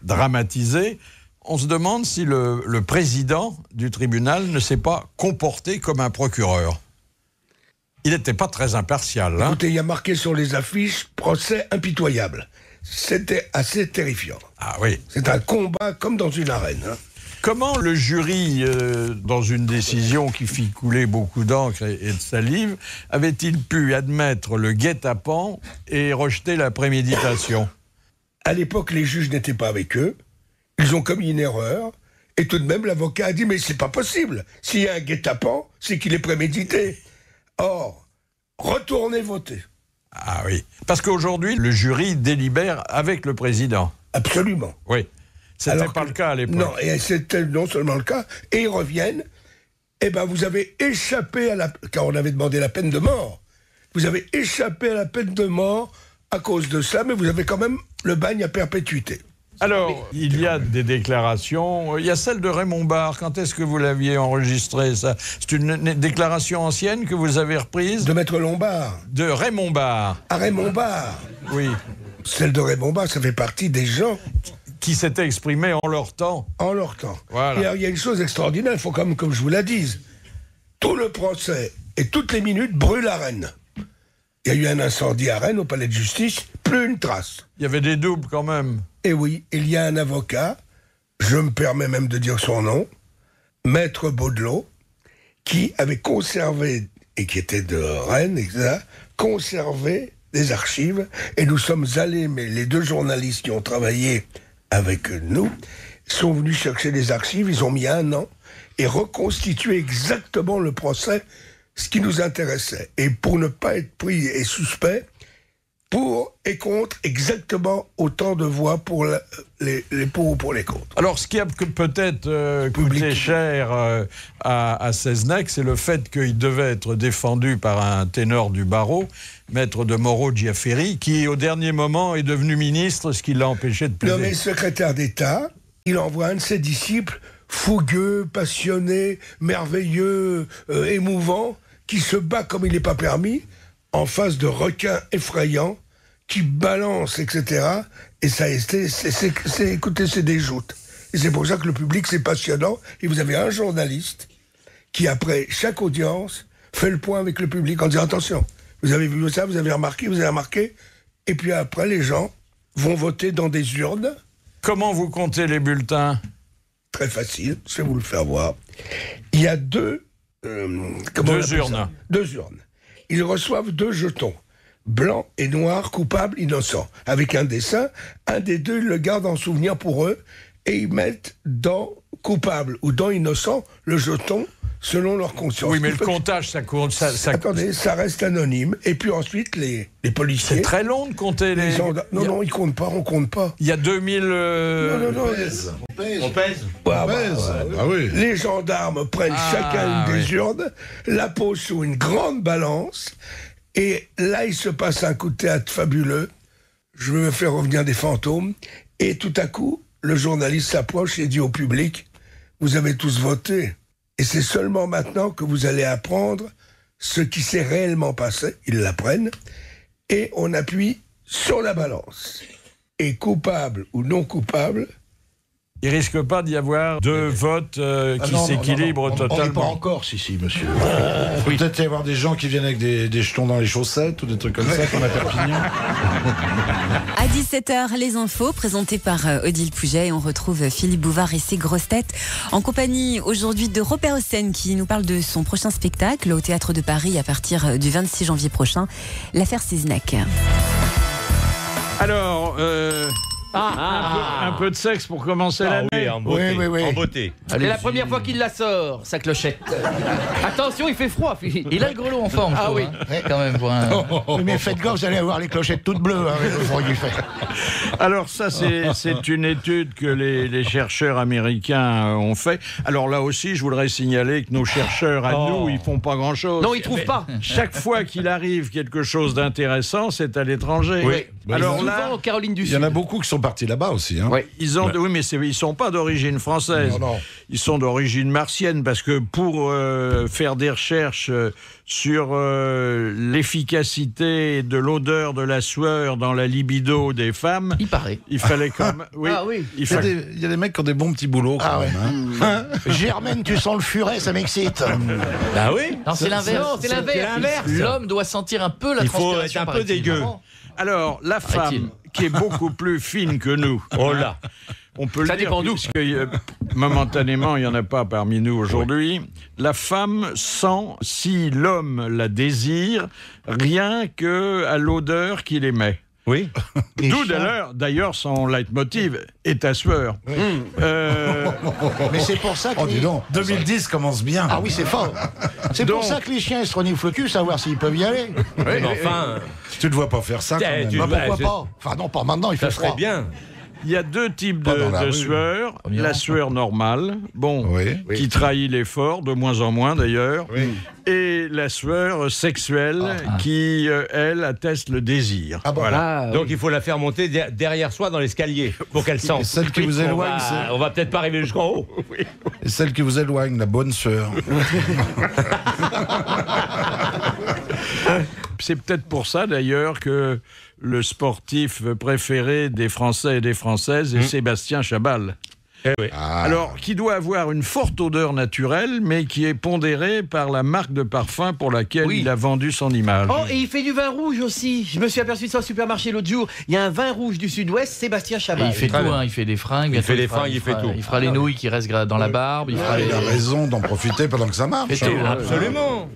dramatisées, on se demande si le président du tribunal ne s'est pas comporté comme un procureur. Il n'était pas très impartial. Hein. Écoutez, il y a marqué sur les affiches « procès impitoyable ». C'était assez terrifiant. Ah oui. C'est un combat comme dans une arène. Hein. Comment le jury, dans une décision qui fit couler beaucoup d'encre et de salive, avait-il pu admettre le guet-apens et rejeter la préméditation? À l'époque, les juges n'étaient pas avec eux. Ils ont commis une erreur. Et tout de même, l'avocat a dit « Mais c'est pas possible. S'il y a un guet-apens, c'est qu'il est prémédité. » Or, retournez voter. Ah oui. Parce qu'aujourd'hui, le jury délibère avec le président. Absolument. Oui. C'était pas le cas à l'époque. Non, et c'était non seulement le cas, et ils reviennent, eh ben vous avez échappé à car on avait demandé la peine de mort. Vous avez échappé à la peine de mort à cause de ça, mais vous avez quand même le bagne à perpétuité. Alors, il y a des déclarations. Il y a celle de Raymond Barre. Quand est-ce que vous l'aviez enregistrée, ça? C'est une déclaration ancienne que vous avez reprise? De Maître Lombard. De Raymond Barre. À Raymond Barre. Oui. Celle de Raymond Barre, ça fait partie des gens qui s'étaient exprimés en leur temps. En leur temps. Voilà. Et il y a une chose extraordinaire, il faut quand même que je vous la dise. Tout le procès et toutes les minutes brûle à Rennes. Il y a eu un incendie à Rennes, au palais de justice, plus une trace. Il y avait des doubles quand même. Et oui, il y a un avocat, je me permets même de dire son nom, Maître Baudelot, qui avait conservé, et qui était de Rennes, etc., conservé des archives, et nous sommes allés, mais les 2 journalistes qui ont travaillé avec nous sont venus chercher les archives, ils ont mis 1 an, et reconstitué exactement le procès, ce qui nous intéressait. Et pour ne pas être pris et suspect, pour et contre, exactement autant de voix pour les pour ou pour les contre. Alors, ce qui a peut-être coûté cher à Seznec, c'est le fait qu'il devait être défendu par un ténor du barreau, maître de Moreau Giaferi, qui, au dernier moment, est devenu ministre, ce qui l'a empêché de plaider. Nommé secrétaire d'État, il envoie un de ses disciples, fougueux, passionné, merveilleux, émouvant, qui se bat comme il n'est pas permis, en face de requins effrayants, qui balancent, etc. Et ça, écoutez, c'est des joutes. Et c'est pour ça que le public, c'est passionnant. Et vous avez un journaliste qui, après chaque audience, fait le point avec le public en disant, attention, vous avez vu ça, vous avez remarqué. Et puis après, les gens vont voter dans des urnes. Comment vous comptez les bulletins? Très facile, je vais vous le faire voir. Il y a 2 urnes. 2 urnes. Ils reçoivent 2 jetons, blanc et noir, coupable, innocent, avec un dessin. Un des 2, ils le gardent en souvenir pour eux, et ils mettent dans coupable ou dans innocent le jeton selon leur conscience. Oui, mais le comptage, ça compte. Attendez, ça reste anonyme. Et puis ensuite, les policiers... C'est très long de compter les... Non, ils comptent pas, on compte pas. Il y a 2000... Non. On pèse. Oui. Les gendarmes prennent chacun une des urnes, la posent sous une grande balance, et là, il se passe un coup de théâtre fabuleux. Je vais me faire revenir des fantômes, et tout à coup, le journaliste s'approche et dit au public, vous avez tous voté. Et c'est seulement maintenant que vous allez apprendre ce qui s'est réellement passé. Ils l'apprennent. Et on appuie sur la balance. Et coupable ou non coupable... Il risque pas d'y avoir 2 votes qui s'équilibrent totalement. On n'est pas encore, si, monsieur. Peut-être y avoir des gens qui viennent avec des jetons dans les chaussettes ou des trucs comme ça, comme à Perpignan. À 17h, les infos présentées par Odile Pouget. Et on retrouve Philippe Bouvard et ses grosses têtes en compagnie aujourd'hui de Robert Hossein qui nous parle de son prochain spectacle au Théâtre de Paris à partir du 26 janvier prochain, l'affaire Seznec. Alors... un peu de sexe pour commencer l'année. Oui, en beauté. Oui. En beauté. C'est la première fois qu'il la sort, sa clochette. Attention, il fait froid, Philippe. Il a le grelot en forme. Ah oui. Hein. Quand même, pour un... Oui, mais faites gaffe, vous allez avoir les clochettes toutes bleues avec le froid qu'il fait. Alors ça, c'est une étude que les chercheurs américains ont fait. Alors là aussi, je voudrais signaler que nos chercheurs à nous, ils font pas grand-chose. Non, ils trouvent pas. Chaque fois qu'il arrive quelque chose d'intéressant, c'est à l'étranger. Oui. Alors souvent là, en Caroline du Sud. Il y en a beaucoup qui sont partis là-bas aussi. Hein. Oui, oui, mais ils sont pas d'origine française. Non. Ils sont d'origine martienne parce que pour faire des recherches sur l'efficacité de l'odeur de la sueur dans la libido des femmes, il paraît. Il fallait quand même. Oui, Il y a des mecs qui ont des bons petits boulots quand même. Hein. Germaine, tu sens le furet, ça m'excite. Bah oui. Non, c'est l'inverse. Non, c'est l'inverse. L'homme doit sentir un peu la transpiration. Il faut être un peu dégueu. Alors, la femme, qui est beaucoup plus fine que nous. Oh là. On peut ça le dire, dépend d'où. puisque momentanément, il n'y en a pas parmi nous aujourd'hui. Oui. La femme sent, si l'homme la désire, rien qu'à l'odeur qu'il émet. Oui. D'où d'ailleurs son leitmotiv est à sueur. Oui. Mais c'est pour ça que. Oh, dis donc, 2010 commence bien. Ah oui, c'est fort. C'est pour ça que les chiens se reniflent le cul, savoir s'ils peuvent y aller. Oui, mais enfin. Tu ne dois pas faire ça quand même. Pourquoi pas? Enfin, non, pas maintenant, il fait froid. Ça serait bien. Il y a 2 types de sueur. La sueur normale, qui trahit l'effort, de moins en moins d'ailleurs, et la sueur sexuelle qui, elle, atteste le désir. Ah bon. Voilà. Donc il faut la faire monter derrière soi dans l'escalier pour qu'elle sente. Et celle qui vous éloigne, on va peut-être pas arriver jusqu'en haut. Et celle qui vous éloigne, la bonne sueur. C'est peut-être pour ça d'ailleurs que le sportif préféré des Français et des Françaises est Sébastien Chabal. Alors, qui doit avoir une forte odeur naturelle, mais qui est pondérée par la marque de parfum pour laquelle il a vendu son image. Oh, et il fait du vin rouge aussi. Je me suis aperçu de ça au supermarché l'autre jour. Il y a un vin rouge du Sud-Ouest, Sébastien Chabal. Il fait tout, hein, il fait des fringues. Il fait des fringues, il fait tout. Il fera les nouilles qui restent dans la barbe. Il a raison d'en profiter pendant que ça marche. Absolument.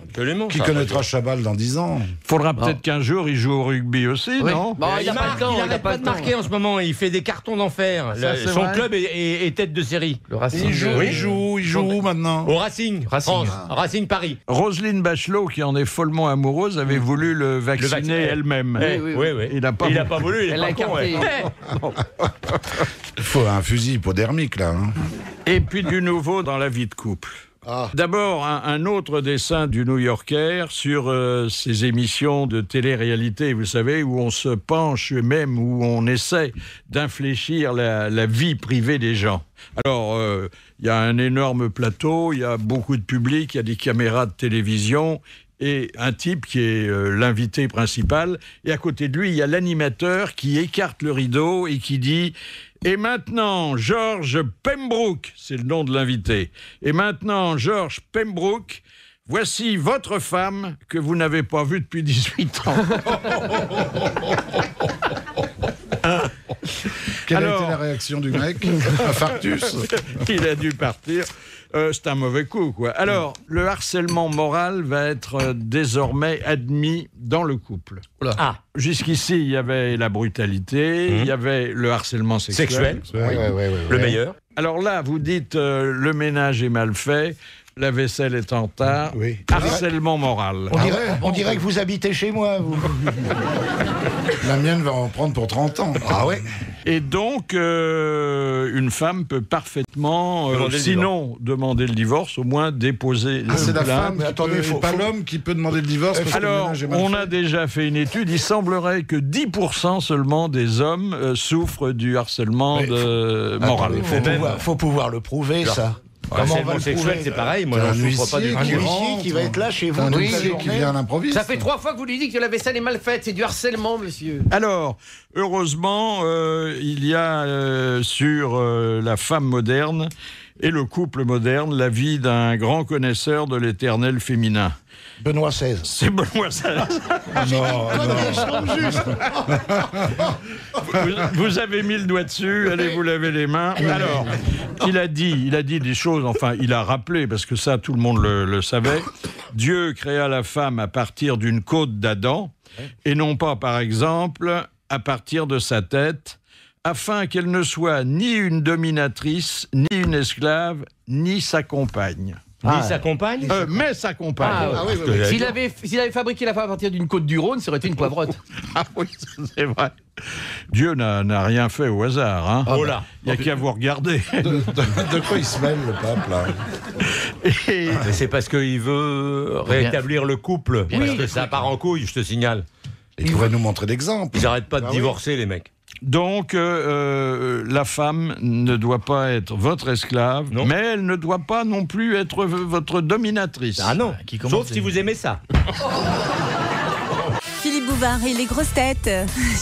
Qui connaîtra Chabal dans 10 ans? Faudra peut-être qu'un jour il joue au rugby aussi, non? Il n'arrête pas de marquer en ce moment. Il fait des cartons d'enfer. Son club est tête de série. Le Racing. Il joue où maintenant? Au Racing. Racing Paris. Roselyne Bachelot, qui en est follement amoureuse, avait voulu le vacciner elle-même. Oui. Il n'a pas voulu. Elle l'a écarté. Il faut un fusil hypodermique, là. Et puis du nouveau dans la vie de couple. D'abord, un autre dessin du New-Yorker sur ces émissions de télé-réalité, vous savez, où on se penche, même où on essaie d'infléchir la vie privée des gens. Alors, il y a un énorme plateau, il y a beaucoup de public, il y a des caméras de télévision et un type qui est l'invité principal. Et à côté de lui, il y a l'animateur qui écarte le rideau et qui dit... Et maintenant, George Pembroke, c'est le nom de l'invité. Et maintenant, George Pembroke, voici votre femme que vous n'avez pas vue depuis 18 ans. Quelle a été la réaction du mec? Infarctus. Il a dû partir. C'est un mauvais coup, quoi. Alors, le harcèlement moral va être désormais admis dans le couple. Jusqu'ici, il y avait la brutalité, il y avait le harcèlement sexuel. Le meilleur. Alors là, vous dites le ménage est mal fait, la vaisselle est en retard, harcèlement moral. On dirait que vous habitez chez moi, vous. La mienne va en prendre pour 30 ans. Ah ouais. Et donc, une femme peut parfaitement, sinon demander le divorce, au moins déposer c'est la plainte. femme, mais attendez, pas l'homme qui peut demander le divorce parce Alors, que le ménage est mal on fait. a déjà fait une étude, il semblerait que 10% seulement des hommes souffrent du harcèlement moral. Il faut pouvoir le prouver, ça. Comment on va le sexuel, c'est pareil. Moi, je ne souffre pas du Un huissier qui va être là chez vous. Un toute la huissier journée. qui vient à l'improviste. Ça fait 3 fois que vous lui dites que la vaisselle est mal faite. C'est du harcèlement, monsieur. Alors, heureusement, il y a sur la femme moderne et le couple moderne l'avis d'un grand connaisseur de l'éternel féminin. Benoît XVI. C'est Benoît XVI. Vous avez mis le doigt dessus, allez vous laver les mains. Alors, il a dit des choses, enfin, il a rappelé, parce que ça, tout le monde le savait. Dieu créa la femme à partir d'une côte d'Adam, et non pas, par exemple, à partir de sa tête, afin qu'elle ne soit ni une dominatrice, ni une esclave, ni sa compagne. Ni sa compagne Mais sa compagne. S'il avait fabriqué la femme à partir d'une côte du Rhône, ça aurait été une poivrotte. Ah oui, c'est vrai. Dieu n'a rien fait au hasard. Hein. Oh là. Il n'y a qu'à vous regarder. De quoi il se mêle, le pape, là? Mais c'est parce qu'il veut rétablir le couple. Parce que ça part en couille, je te signale. Il pourrait nous montrer l'exemple. Ils n'arrêtent pas de divorcer, les mecs. Donc, la femme ne doit pas être votre esclave, mais elle ne doit pas non plus être votre dominatrice. Ah non, sauf si vous aimez ça. Philippe Bouvard et les grosses têtes.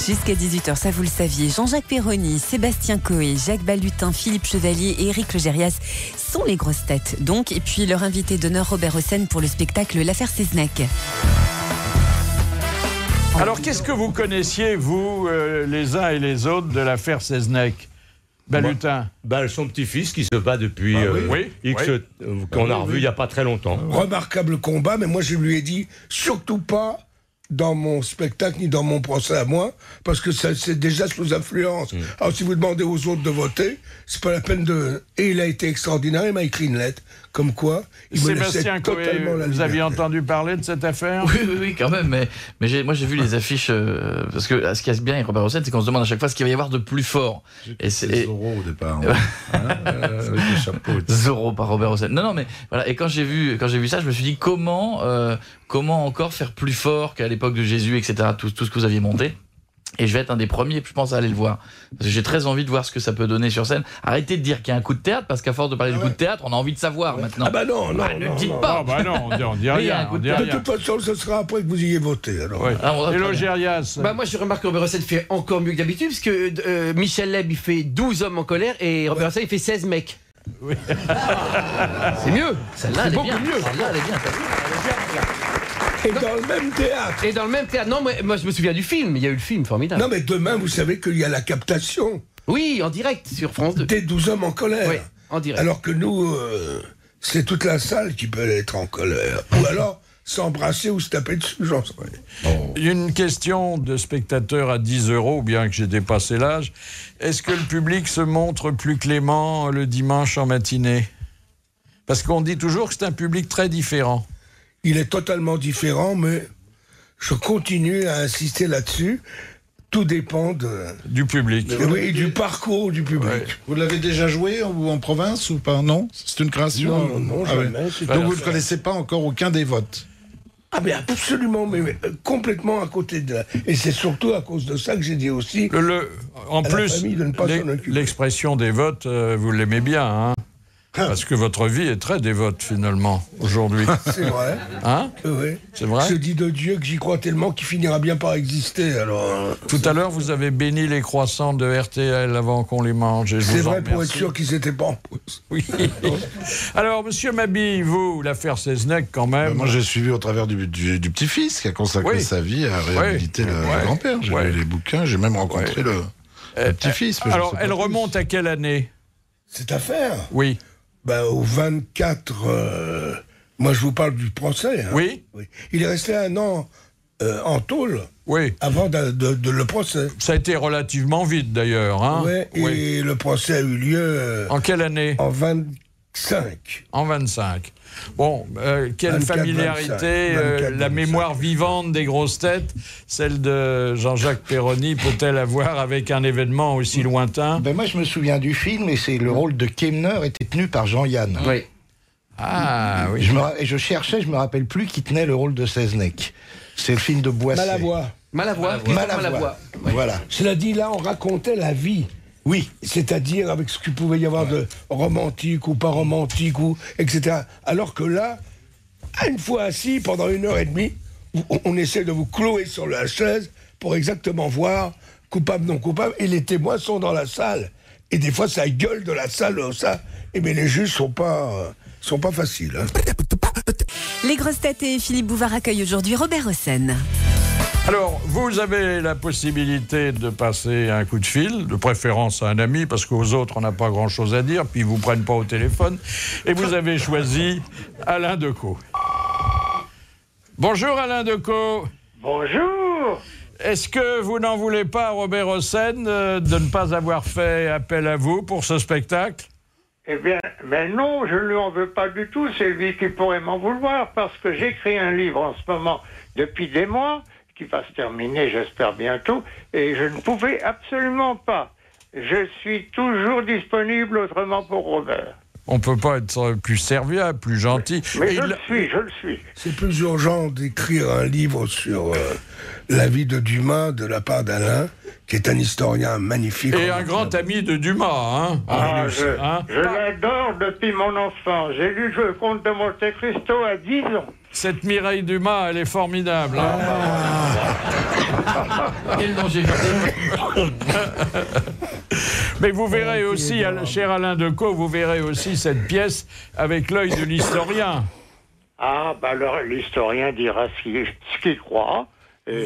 Jusqu'à 18h, ça vous le saviez. Jean-Jacques Perroni, Sébastien Coé, Jacques Balutin, Philippe Chevalier et Éric Legérias sont les grosses têtes. Donc, et puis leur invité d'honneur Robert Hossein pour le spectacle L'affaire Seznec. Alors, qu'est-ce que vous connaissiez, vous, les uns et les autres, de l'affaire Seznec? Balutin. Son petit-fils qui se bat depuis qu'on a revu il n'y a pas très longtemps. Remarquable combat, mais moi je lui ai dit surtout pas dans mon spectacle ni dans mon procès à moi, parce que ça, c'est déjà sous influence. Alors si vous demandez aux autres de voter, c'est pas la peine de... Et il a été extraordinaire, il m'a écrit une lettre, comme quoi il me laissait totalement la liberté. Vous aviez entendu parler de cette affaire? Oui, quand même, mais moi j'ai vu les affiches, parce que ce qui est bien avec Robert Hossein, c'est qu'on se demande à chaque fois ce qu'il va y avoir de plus fort. Et c'est Zorro au départ. Avec le chapeau. Zorro par Robert Hossein. Non, mais voilà, et quand j'ai vu ça, je me suis dit comment encore faire plus fort qu'à l'époque de Jésus, etc., tout ce que vous aviez monté. Et je vais être un des premiers, je pense, à aller le voir. Parce que j'ai très envie de voir ce que ça peut donner sur scène. Arrêtez de dire qu'il y a un coup de théâtre, parce qu'à force de parler du coup de théâtre, on a envie de savoir maintenant. Ah bah non, non, ne non, dites non. pas. Ah bah non, on dit rien. De toute façon, ce sera après que vous ayez voté. Alors. Ouais. Et Logérias. Bah moi je remarque que Robert Hossein fait encore mieux que d'habitude, parce que Michel Leb il fait 12 hommes en colère et Robert Hossein il fait 16 mecs. Oui. C'est mieux. Celle-là, elle est bien. Celle-là, elle est bien. Et dans le même théâtre. Et dans le même théâtre. Non, moi je me souviens du film. Il y a eu le film formidable. Non, mais demain, vous savez qu'il y a la captation. Oui, en direct sur France 2. Des 12 hommes en colère. Oui, en direct. Alors que nous, c'est toute la salle qui peut être en colère. Ou alors s'embrasser ou se taper dessus, j'en sais rien. Une question de spectateur à 10 €, bien que j'ai dépassé l'âge. Est-ce que le public se montre plus clément le dimanche en matinée? Parce qu'on dit toujours que c'est un public très différent. Il est totalement différent, mais je continue à insister là-dessus. Tout dépend du public. Oui, du parcours du public. Ouais. Vous l'avez déjà joué ou en province ou pas? Non? C'est une création? Non, ah jamais. Ouais. Donc vous ne connaissez pas encore aucun des votes? Ah mais absolument, mais complètement à côté de... Et c'est surtout à cause de ça que j'ai dit aussi... En plus, l'expression des votes, vous l'aimez bien, hein? Parce que votre vie est très dévote, finalement, aujourd'hui. C'est vrai. Hein? Oui. C'est vrai? Je dis de Dieu que j'y crois tellement qu'il finira bien par exister, alors... Tout à l'heure, vous avez béni les croissants de RTL avant qu'on les mange. C'est vrai, pour être sûr qu'ils n'étaient pas en pause. Oui. Alors, monsieur Mabille, vous, l'affaire Seznec, quand même... Moi, j'ai suivi au travers du petit-fils qui a consacré sa vie à réhabiliter le grand-père. J'ai lu les bouquins, j'ai même rencontré le petit-fils. Alors, elle remonte à quelle année? Cette affaire? Oui. Ben, au 24... moi, je vous parle du procès. Hein. Oui. Il est resté 1 an en tôle avant de le procès. Ça a été relativement vite, d'ailleurs. Hein. Et le procès a eu lieu... en quelle année? En 25. En 25. Bon, quelle 24, familiarité, 24, la mémoire vivante des grosses têtes, celle de Jean-Jacques Perroni, peut-elle avoir avec un événement aussi lointain? Ben moi, je me souviens du film, et c'est le rôle de Kemner était tenu par Jean-Yann. Oui. Ah oui. Je cherchais, je me rappelle plus qui tenait le rôle de Seznec. C'est le film de Boisset. Malavoie. Voilà. Cela dit, là, on racontait la vie. Oui, c'est-à-dire avec ce qu'il pouvait y avoir de romantique ou pas romantique, etc. Alors que là, une fois assis, pendant 1h30, on essaie de vous clouer sur la chaise pour exactement voir coupable, non coupable, et les témoins sont dans la salle. Et des fois, ça gueule de la salle, ça. Et bien, les juges sont pas faciles. Hein. Les grosses têtes et Philippe Bouvard accueillent aujourd'hui Robert Hossein. Alors, vous avez la possibilité de passer un coup de fil, de préférence à un ami, parce qu'aux autres, on n'a pas grand-chose à dire, puis ils ne vous prennent pas au téléphone. Et vous avez choisi Alain Decaux. Bonjour Alain Decaux. Bonjour. Est-ce que vous n'en voulez pas, Robert Hossein, de ne pas avoir fait appel à vous pour ce spectacle? Eh bien, mais non, je ne lui en veux pas du tout. C'est lui qui pourrait m'en vouloir, parce que j'écris un livre en ce moment depuis des mois, qui va se terminer, j'espère, bientôt, et je ne pouvais absolument pas. Je suis toujours disponible autrement pour Robert. On ne peut pas être plus serviable, plus gentil. Mais je le suis. C'est plus urgent d'écrire un livre sur la vie de Dumas de la part d'Alain, qui est un historien magnifique. Et un grand ami de Dumas, hein. Je l'adore depuis mon enfant. J'ai lu Le Comte de Monte Cristo à 10 ans. Cette Mireille Dumas, elle est formidable. Hein. Quelle longévité. Mais vous verrez aussi, cher Alain Decaux, vous verrez aussi cette pièce avec l'œil de l'historien. Ah, bah alors l'historien dira ce qu'il croit. Je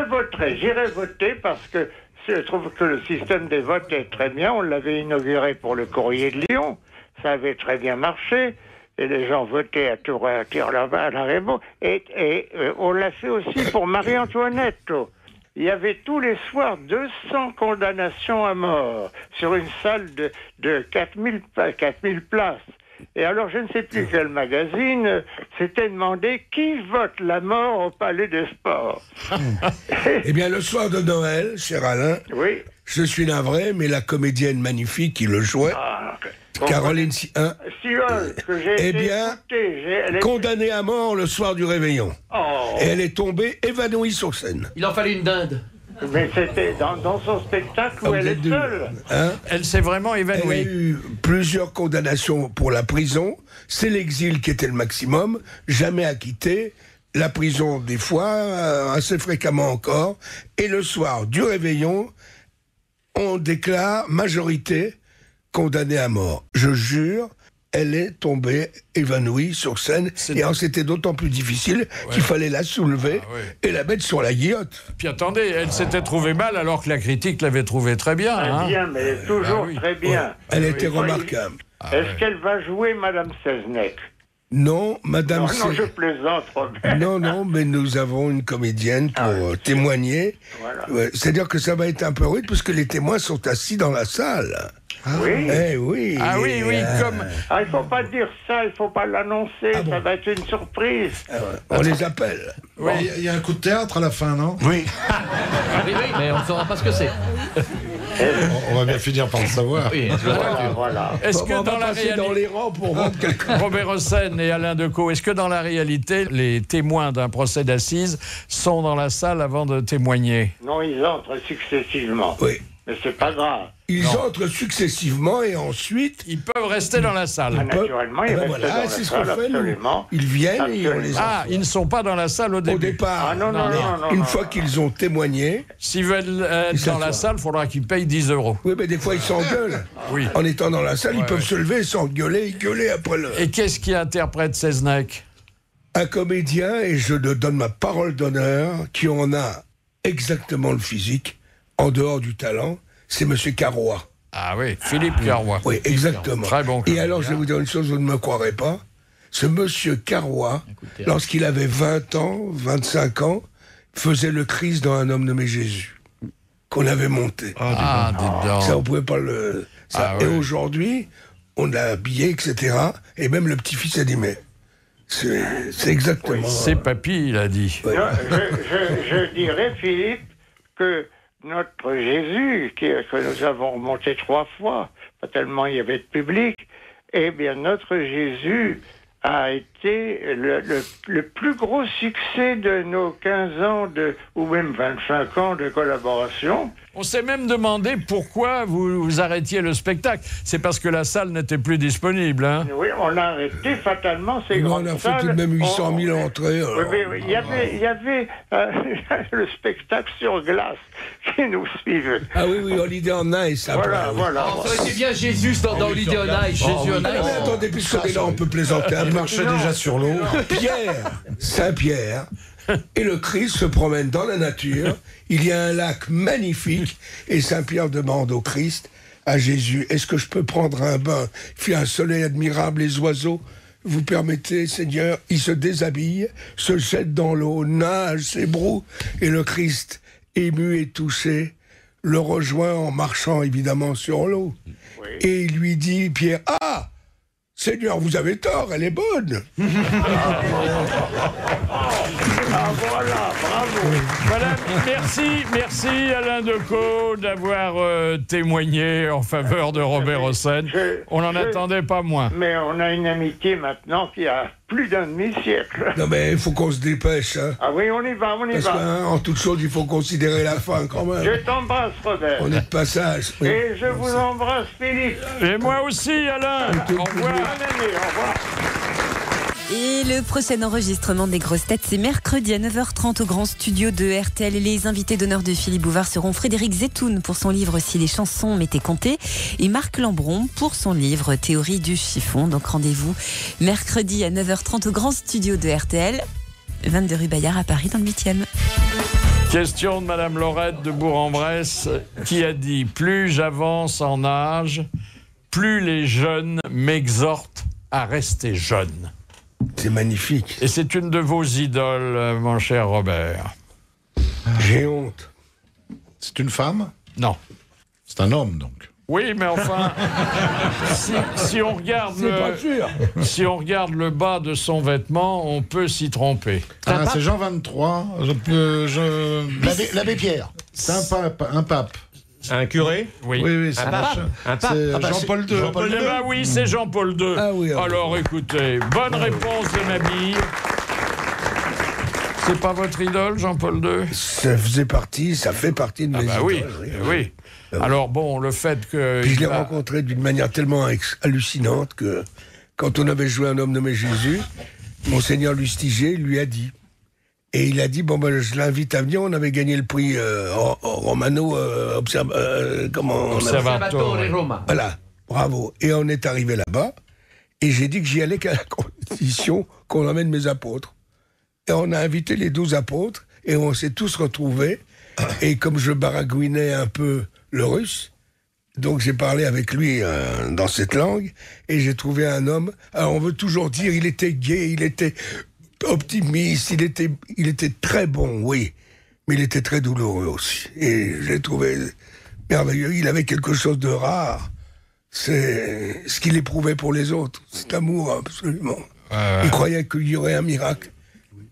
voterai, j'irai voter parce que je trouve que le système des votes est très bien. On l'avait inauguré pour le Courrier de Lyon. Ça avait très bien marché. Et les gens votaient à tout à la Raymond. Et on l'a fait aussi pour Marie-Antoinette. Il y avait tous les soirs 200 condamnations à mort sur une salle de 4000 places. Et alors, je ne sais plus quel magazine s'était demandé qui vote la mort au Palais des Sports. Eh bien, le soir de Noël, cher Alain, je suis navré, mais la comédienne magnifique qui le jouait, Caroline Siol, que j'ai été condamnée à mort le soir du réveillon. Et elle est tombée évanouie sur scène. Il en fallait une dinde. Mais c'était dans son spectacle où elle est seule. Hein? Elle s'est vraiment évanouie. Elle a eu plusieurs condamnations pour la prison. C'est l'exil qui était le maximum, jamais acquitté. La prison, des fois, assez fréquemment encore. Et le soir du réveillon, on déclare majorité condamnée à mort. Je jure, elle est tombée évanouie sur scène. Et alors, c'était d'autant plus difficile qu'il fallait la soulever et la mettre sur la guillotte. Puis attendez, elle s'était trouvée mal alors que la critique l'avait trouvée très bien. Très bien, mais elle est toujours très bien. Ouais. Elle était remarquable. Est-ce qu'elle va jouer Madame Seznec? Non, Madame... Non, je plaisante, Robert. Non, mais nous avons une comédienne pour témoigner. Voilà. Ouais, c'est-à-dire que ça va être un peu rude, puisque les témoins sont assis dans la salle. Oui. Eh oui. Ah oui, comme... Ah, il faut pas dire ça, il faut pas l'annoncer, ça va être une surprise. On les appelle. Oui. Il y a un coup de théâtre à la fin, non? Oui. Oui, mais on ne saura pas ce que c'est. On va bien finir par le savoir. Oui, voilà. Est-ce que dans la réalité, dans les rangs pour vendre quelque chose. Robert Hossein et Alain Decaux, est-ce que dans la réalité, les témoins d'un procès d'assises sont dans la salle avant de témoigner? Non, ils entrent successivement. Oui. Mais c'est pas grave. Ils entrent successivement et ensuite... Ils peuvent rester dans la salle. Naturellement, ils restent dans la c'est ce salle, qu'on fait, absolument. Ils viennent et on les... Ah, ils ne sont pas dans la salle au début. Au départ. Ah non. Une fois qu'ils ont témoigné... S'ils veulent être dans la salle, il faudra qu'ils payent 10 €. Oui, mais des fois, ils s'engueulent. Oui. En étant dans la salle, ils peuvent se lever, s'engueuler et gueuler après le... Et qu'est-ce qui interprète Seznec? Un comédien, et je te donne ma parole d'honneur, qui en a exactement le physique, en dehors du talent, c'est Monsieur Carrois. Ah oui, Philippe Carrois. Oui, exactement. Très bon. Et alors, je vais vous dire une chose, vous ne me croirez pas. Ce Monsieur Carrois, lorsqu'il avait 20 ans, 25 ans, faisait le Christ dans Un homme nommé Jésus, qu'on avait monté. Ah, dis donc. Ça, on pouvait pas le... Ça. Et aujourd'hui, on l'a habillé, etc. Et même le petit-fils a dit, mais... C'est exactement... C'est papy, il a dit. Ouais. Je dirais, Philippe, que notre Jésus, que nous avons remonté 3 fois, pas tellement il y avait de public, eh bien notre Jésus a été le plus gros succès de nos 15 ans ou même 25 ans de collaboration. On s'est même demandé pourquoi vous arrêtiez le spectacle. C'est parce que la salle n'était plus disponible, hein? Oui, on a arrêté fatalement ces grandes salles. On a fait tout de même 800 000 entrées. Oui, il y avait le spectacle sur glace qui nous suivait. Ah oui, Holiday on Ice. Voilà. Ça aurait été bien Jésus dans Holiday on Ice. Jésus on Ice. Mais attendez, puisqu'on est là, on peut plaisanter. Il marchait déjà sur l'eau. Saint-Pierre, et le Christ se promène dans la nature. Il y a un lac magnifique et Saint-Pierre demande au Christ, à Jésus, est-ce que je peux prendre un bain? Il fait un soleil admirable, les oiseaux. Vous permettez, Seigneur? Il se déshabille, se jette dans l'eau, nage, s'ébroue. Et le Christ, ému et touché, le rejoint en marchant évidemment sur l'eau. Oui. Et il lui dit, Pierre, ah! Seigneur, vous avez tort, elle est bonne. Voilà, bravo. Voilà, merci Alain Decaux d'avoir témoigné en faveur de Robert Hossein. On n'en attendait pas moins. Mais on a une amitié maintenant qui a plus d'un demi-siècle. Non mais il faut qu'on se dépêche. Hein. Ah oui, on y va. Parce qu'en toute chose, il faut considérer la fin quand même. Je t'embrasse, Robert. On est de passage. Oui. Et je vous embrasse, Philippe. Et moi aussi, Alain. Au revoir. Bonne année, au revoir. Et le prochain enregistrement des Grosses Têtes, c'est mercredi à 9h30 au grand studio de RTL. Les invités d'honneur de Philippe Bouvard seront Frédéric Zetoun pour son livre Si les chansons m'étaient comptées et Marc Lambron pour son livre Théorie du chiffon. Donc rendez-vous mercredi à 9h30 au grand studio de RTL, 22 rue Bayard à Paris dans le 8e. Question de Madame Laurette de Bourg-en-Bresse qui a dit « Plus j'avance en âge, plus les jeunes m'exhortent à rester jeune ». C'est magnifique. Et c'est une de vos idoles, mon cher Robert. J'ai honte. C'est une femme? Non. C'est un homme, donc. Oui, mais enfin, si on regarde si on regarde le bas de son vêtement, on peut s'y tromper. Ah, c'est Jean 23. L'abbé Pierre. C'est un pape. Un curé? Oui. Oui, c'est un pape. C'est Jean-Paul II. Eh ben oui, c'est Jean-Paul II. Ah oui, alors écoutez, bonne réponse de Mabille. C'est pas votre idole, Jean-Paul II? Ça fait partie de mes idoles. Oui. Alors bon, le fait que... Puis je l'ai rencontré d'une manière tellement hallucinante que quand on avait joué Un homme nommé Jésus, Monseigneur Lustiger lui a dit. Et il a dit, je l'invite à venir, on avait gagné le prix Romano Observatore Roma. Voilà, bravo. Et on est arrivé là-bas, et j'ai dit que j'y allais qu'à la condition qu'on emmène mes apôtres. Et on a invité les 12 apôtres, et on s'est tous retrouvés. Et comme je baragouinais un peu le russe, donc j'ai parlé avec lui dans cette langue, et j'ai trouvé un homme. Alors on veut toujours dire, il était gai, il était optimiste, il était très bon, oui, mais il était très douloureux aussi. Et j'ai trouvé merveilleux. Il avait quelque chose de rare. C'est ce qu'il éprouvait pour les autres. Cet amour, absolument. Il croyait qu'il y aurait un miracle.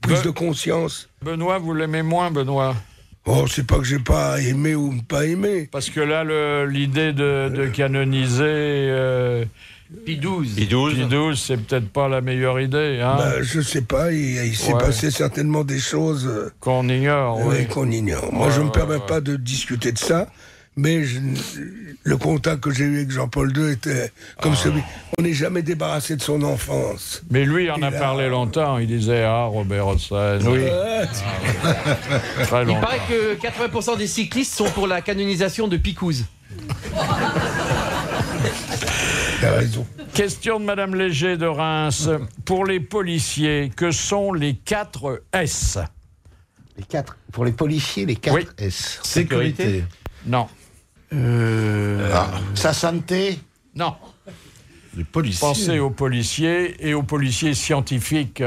Prise de conscience. Benoît, vous l'aimez moins, Benoît? Oh, c'est pas que j'ai pas aimé ou pas aimé. Parce que là, l'idée de canoniser... Pie XII. Pie XII, c'est peut-être pas la meilleure idée. Hein? Je sais pas, il s'est passé certainement des choses... qu'on ignore. Oui, qu'on ignore. Moi, je me permets pas de discuter de ça, mais le contact que j'ai eu avec Jean-Paul II était comme celui... On n'est jamais débarrassé de son enfance. Mais lui en a parlé longtemps, il disait « Ah, Robert Hossein, oui. » Très longtemps. Il paraît que 80% des cyclistes sont pour la canonisation de Pie XII. Raison. Question de Madame Léger de Reims. Pour les policiers, que sont les 4 S? Pour les policiers, les 4 S. Sécurité. Non. Sa santé? Non. Les policiers. Pensez aux policiers et aux policiers scientifiques.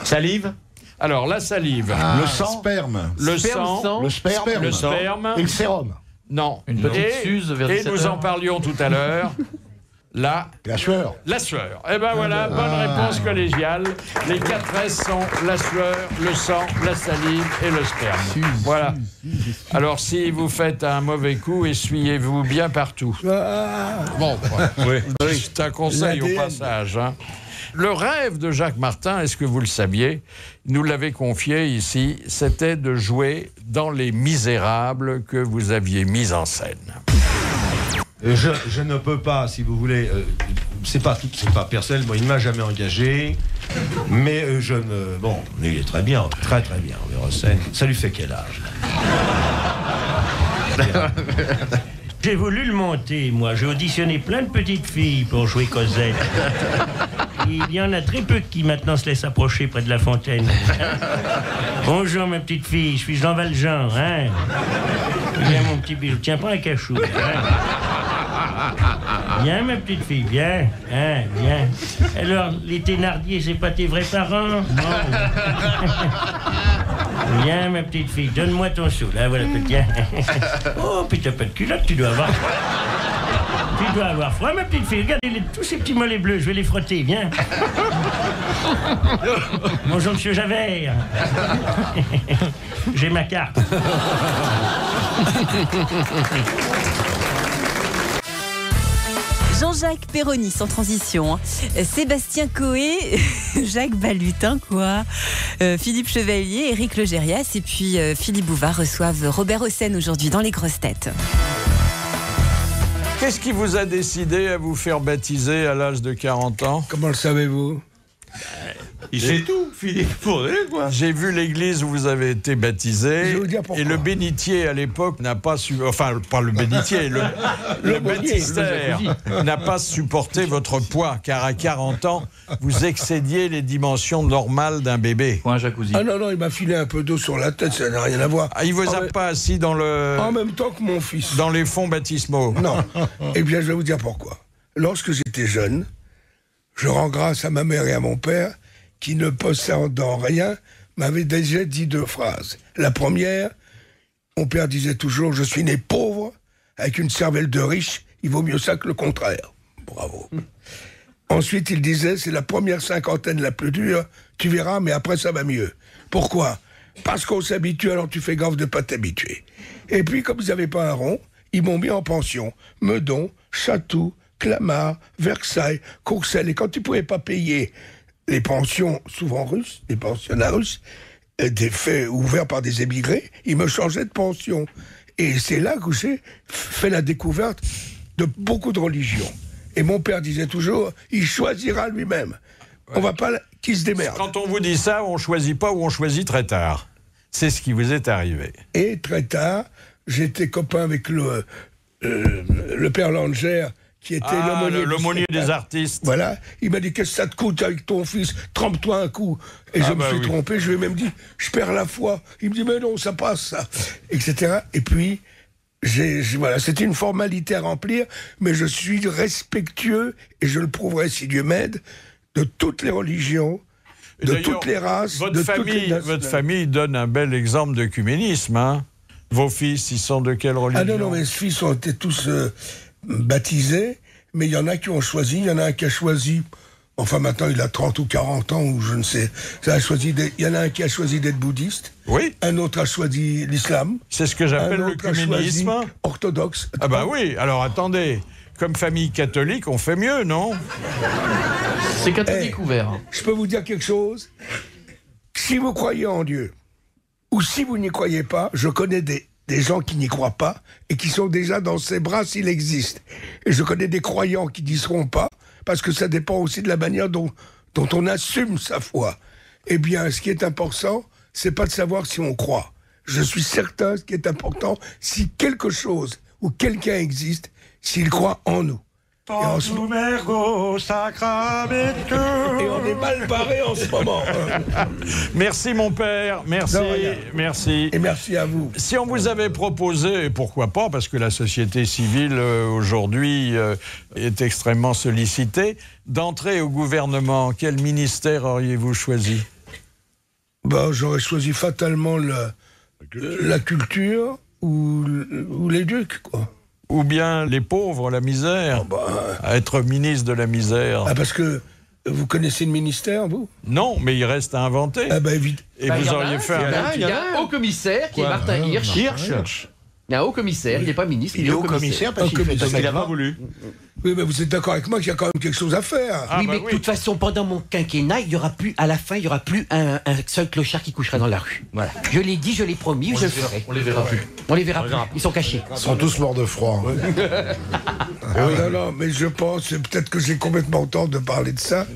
Salive? Alors, la salive. Le sang? Sperme. Le sang. Le sperme? Le sperme. Et le sérum? Non. Une petite suze vers Et nous en parlions tout à l'heure. La sueur. La sueur. Eh ben voilà, bonne réponse collégiale. Les 4 S sont la sueur, le sang, la salive et le sperme. Voilà. Alors si vous faites un mauvais coup, essuyez-vous bien partout. Bon, c'est un conseil au passage. Hein. Le rêve de Jacques Martin, est-ce que vous le saviez? Nous l'avait confié ici, c'était de jouer dans Les Misérables que vous aviez mis en scène. Je ne peux pas, si vous voulez, c'est pas personnel, moi il ne m'a jamais engagé, mais bon, il est très bien, très bien, ça lui fait quel âge? J'ai voulu le monter, moi, j'ai auditionné plein de petites filles pour jouer Cosette. Il y en a très peu qui maintenant se laissent approcher près de la fontaine. Bonjour ma petite fille, je suis Jean Valjean, hein? Viens mon petit bijou, tiens, prends un cachou. Hein? Viens ma petite fille, viens, hein, viens. Alors, les Thénardier, c'est pas tes vrais parents? Non. Viens ma petite fille, donne-moi ton sou, là, voilà, tiens. Oh, puis t'as pas de culotte, tu dois avoir froid, ma petite fille. Regardez tous ces petits mollets bleus, je vais les frotter, viens. Bonjour, monsieur Javert. J'ai ma carte. Jean-Jacques Perroni, sans transition. Sébastien Coé, Jacques Balutin, Philippe Chevalier, Éric Logérias et puis Philippe Bouvard reçoivent Robert Hossein aujourd'hui dans Les Grosses Têtes. Qu'est-ce qui vous a décidé à vous faire baptiser à l'âge de 40 ans? Comment le savez-vous? Il sait tout, Philippe Fourré, quoi. J'ai vu l'église où vous avez été baptisé. Je vais vous dire pourquoi. Et le bénitier à l'époque n'a pas enfin, pas le bénitier, le baptistère n'a pas supporté votre poids, car à 40 ans, vous excédiez les dimensions normales d'un bébé. Ou un jacuzzi. Ah non, il m'a filé un peu d'eau sur la tête, ça n'a rien à voir. Ah, il vous a pas assis dans le... En même temps que mon fils. Dans les fonds baptismaux. Non. Eh bien, je vais vous dire pourquoi. Lorsque j'étais jeune, je rends grâce à ma mère et à mon père, qui ne possédant rien, m'avait déjà dit 2 phrases. La première, mon père disait toujours « Je suis né pauvre, avec une cervelle de riche, il vaut mieux ça que le contraire. » Bravo. Ensuite, il disait « C'est la première cinquantaine la plus dure, tu verras, mais après ça va mieux. » Pourquoi? Parce qu'on s'habitue, alors tu fais gaffe de ne pas t'habituer. Et puis, comme ils n'avaient pas un rond, ils m'ont mis en pension. Meudon, Chatou, Clamart, Versailles, Courcelles. Et quand ils ne pouvaient pas payer les pensions, souvent russes, les pensionnats russes, des faits ouverts par des émigrés, ils me changeaient de pension. Et c'est là que j'ai fait la découverte de beaucoup de religions. Et mon père disait toujours, il choisira lui-même. Ouais. On va pas qu'il se démerde. Quand on vous dit ça, on choisit pas ou on choisit très tard. C'est ce qui vous est arrivé. Et très tard, j'étais copain avec le père Langer, qui était l'aumônier des artistes. Voilà. Il m'a dit, qu'est-ce que ça te coûte avec ton fils? Trempe-toi un coup. Et je me suis trompé. Je lui ai même dit, je perds la foi. Il me dit, mais non, ça passe, ça. Etc. Et puis, voilà, c'était une formalité à remplir, mais je suis respectueux, et je le prouverai si Dieu m'aide, de toutes les religions, de toutes les races, de toutes les nationalités. Votre famille donne un bel exemple d'œcuménisme, hein? Vos fils, ils sont de quelle religion? Ah non, mes fils ont été tous baptisés, mais il y en a qui ont choisi, il y en a un qui a choisi, enfin maintenant il a 30 ou 40 ans, ou je ne sais, il y en a un qui a choisi d'être bouddhiste, oui. Un autre a choisi l'islam. C'est ce que j'appelle l'œcuménisme. Orthodoxe. Ah bah oui, alors attendez, comme famille catholique, on fait mieux, non? C'est catholique ouvert. Je peux vous dire quelque chose? Si vous croyez en Dieu, ou si vous n'y croyez pas, je connais des gens qui n'y croient pas et qui sont déjà dans ses bras s'il existe. Et je connais des croyants qui n'y seront pas, parce que ça dépend aussi de la manière dont on assume sa foi. Eh bien, ce qui est important, c'est pas de savoir si on croit. Je suis certain, ce qui est important, si quelque chose ou quelqu'un existe, s'il croit en nous. Et on est mal barré en ce moment. Merci mon père, merci. Et merci à vous. Si on vous avait proposé, et pourquoi pas, parce que la société civile aujourd'hui est extrêmement sollicitée, d'entrer au gouvernement, quel ministère auriez-vous choisi? J'aurais choisi fatalement la culture ou l'éduc, quoi. Ou bien les pauvres, la misère. Être ministre de la misère. Ah, parce que vous connaissez le ministère, vous? Non, mais il reste à inventer. Ah vite. Et vous auriez fait Il y a un haut commissaire qui est Martin Hirsch. Il y a un haut commissaire, il n'est pas ministre. Il est haut commissaire parce qu'il n'a pas voulu. Oui, mais vous êtes d'accord avec moi qu'il y a quand même quelque chose à faire. Oui, mais de toute façon, pendant mon quinquennat, à la fin, il n'y aura plus un seul clochard qui couchera dans la rue. Voilà. Je l'ai dit, je l'ai promis, je le ferai. On les verra plus. On les verra plus. Ils sont cachés. Ils sont tous morts de froid. Non, mais je pense, peut-être que j'ai complètement tort de parler de ça,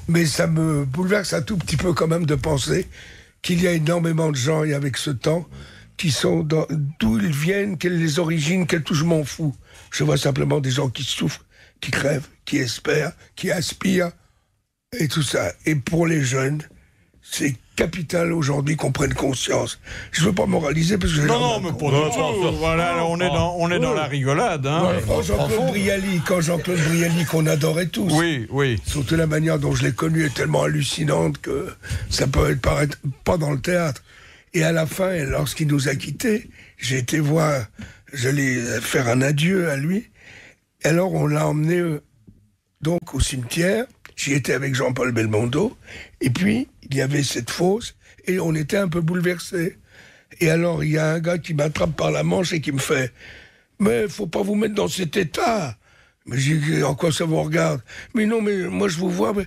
mais ça me bouleverse un tout petit peu quand même de penser qu'il y a énormément de gens, et avec ce temps, qui sont d'où ils viennent, quelles les origines, quelles tout je m'en fous. Je vois simplement des gens qui souffrent, qui crèvent, qui espèrent, qui aspirent, et tout ça. Et pour les jeunes, c'est capital aujourd'hui qu'on prenne conscience. Je ne veux pas moraliser parce que j'ai non, mais pour nous, voilà, on est dans la rigolade. Hein. Ouais, quand Jean-Claude Brialy, qu'on adorait tous. Oui. Surtout la manière dont je l'ai connu est tellement hallucinante que ça peut paraître pas dans le théâtre. Et à la fin, lorsqu'il nous a quittés, j'ai été voir, j'allais faire un adieu à lui. Alors on l'a emmené donc au cimetière. J'y étais avec Jean-Paul Belmondo. Et puis, il y avait cette fosse et on était un peu bouleversés. Et alors, il y a un gars qui m'attrape par la manche et qui me fait « Mais faut pas vous mettre dans cet état !» Mais j'ai dit « En quoi ça vous regarde ?»« Mais non, mais moi je vous vois, mais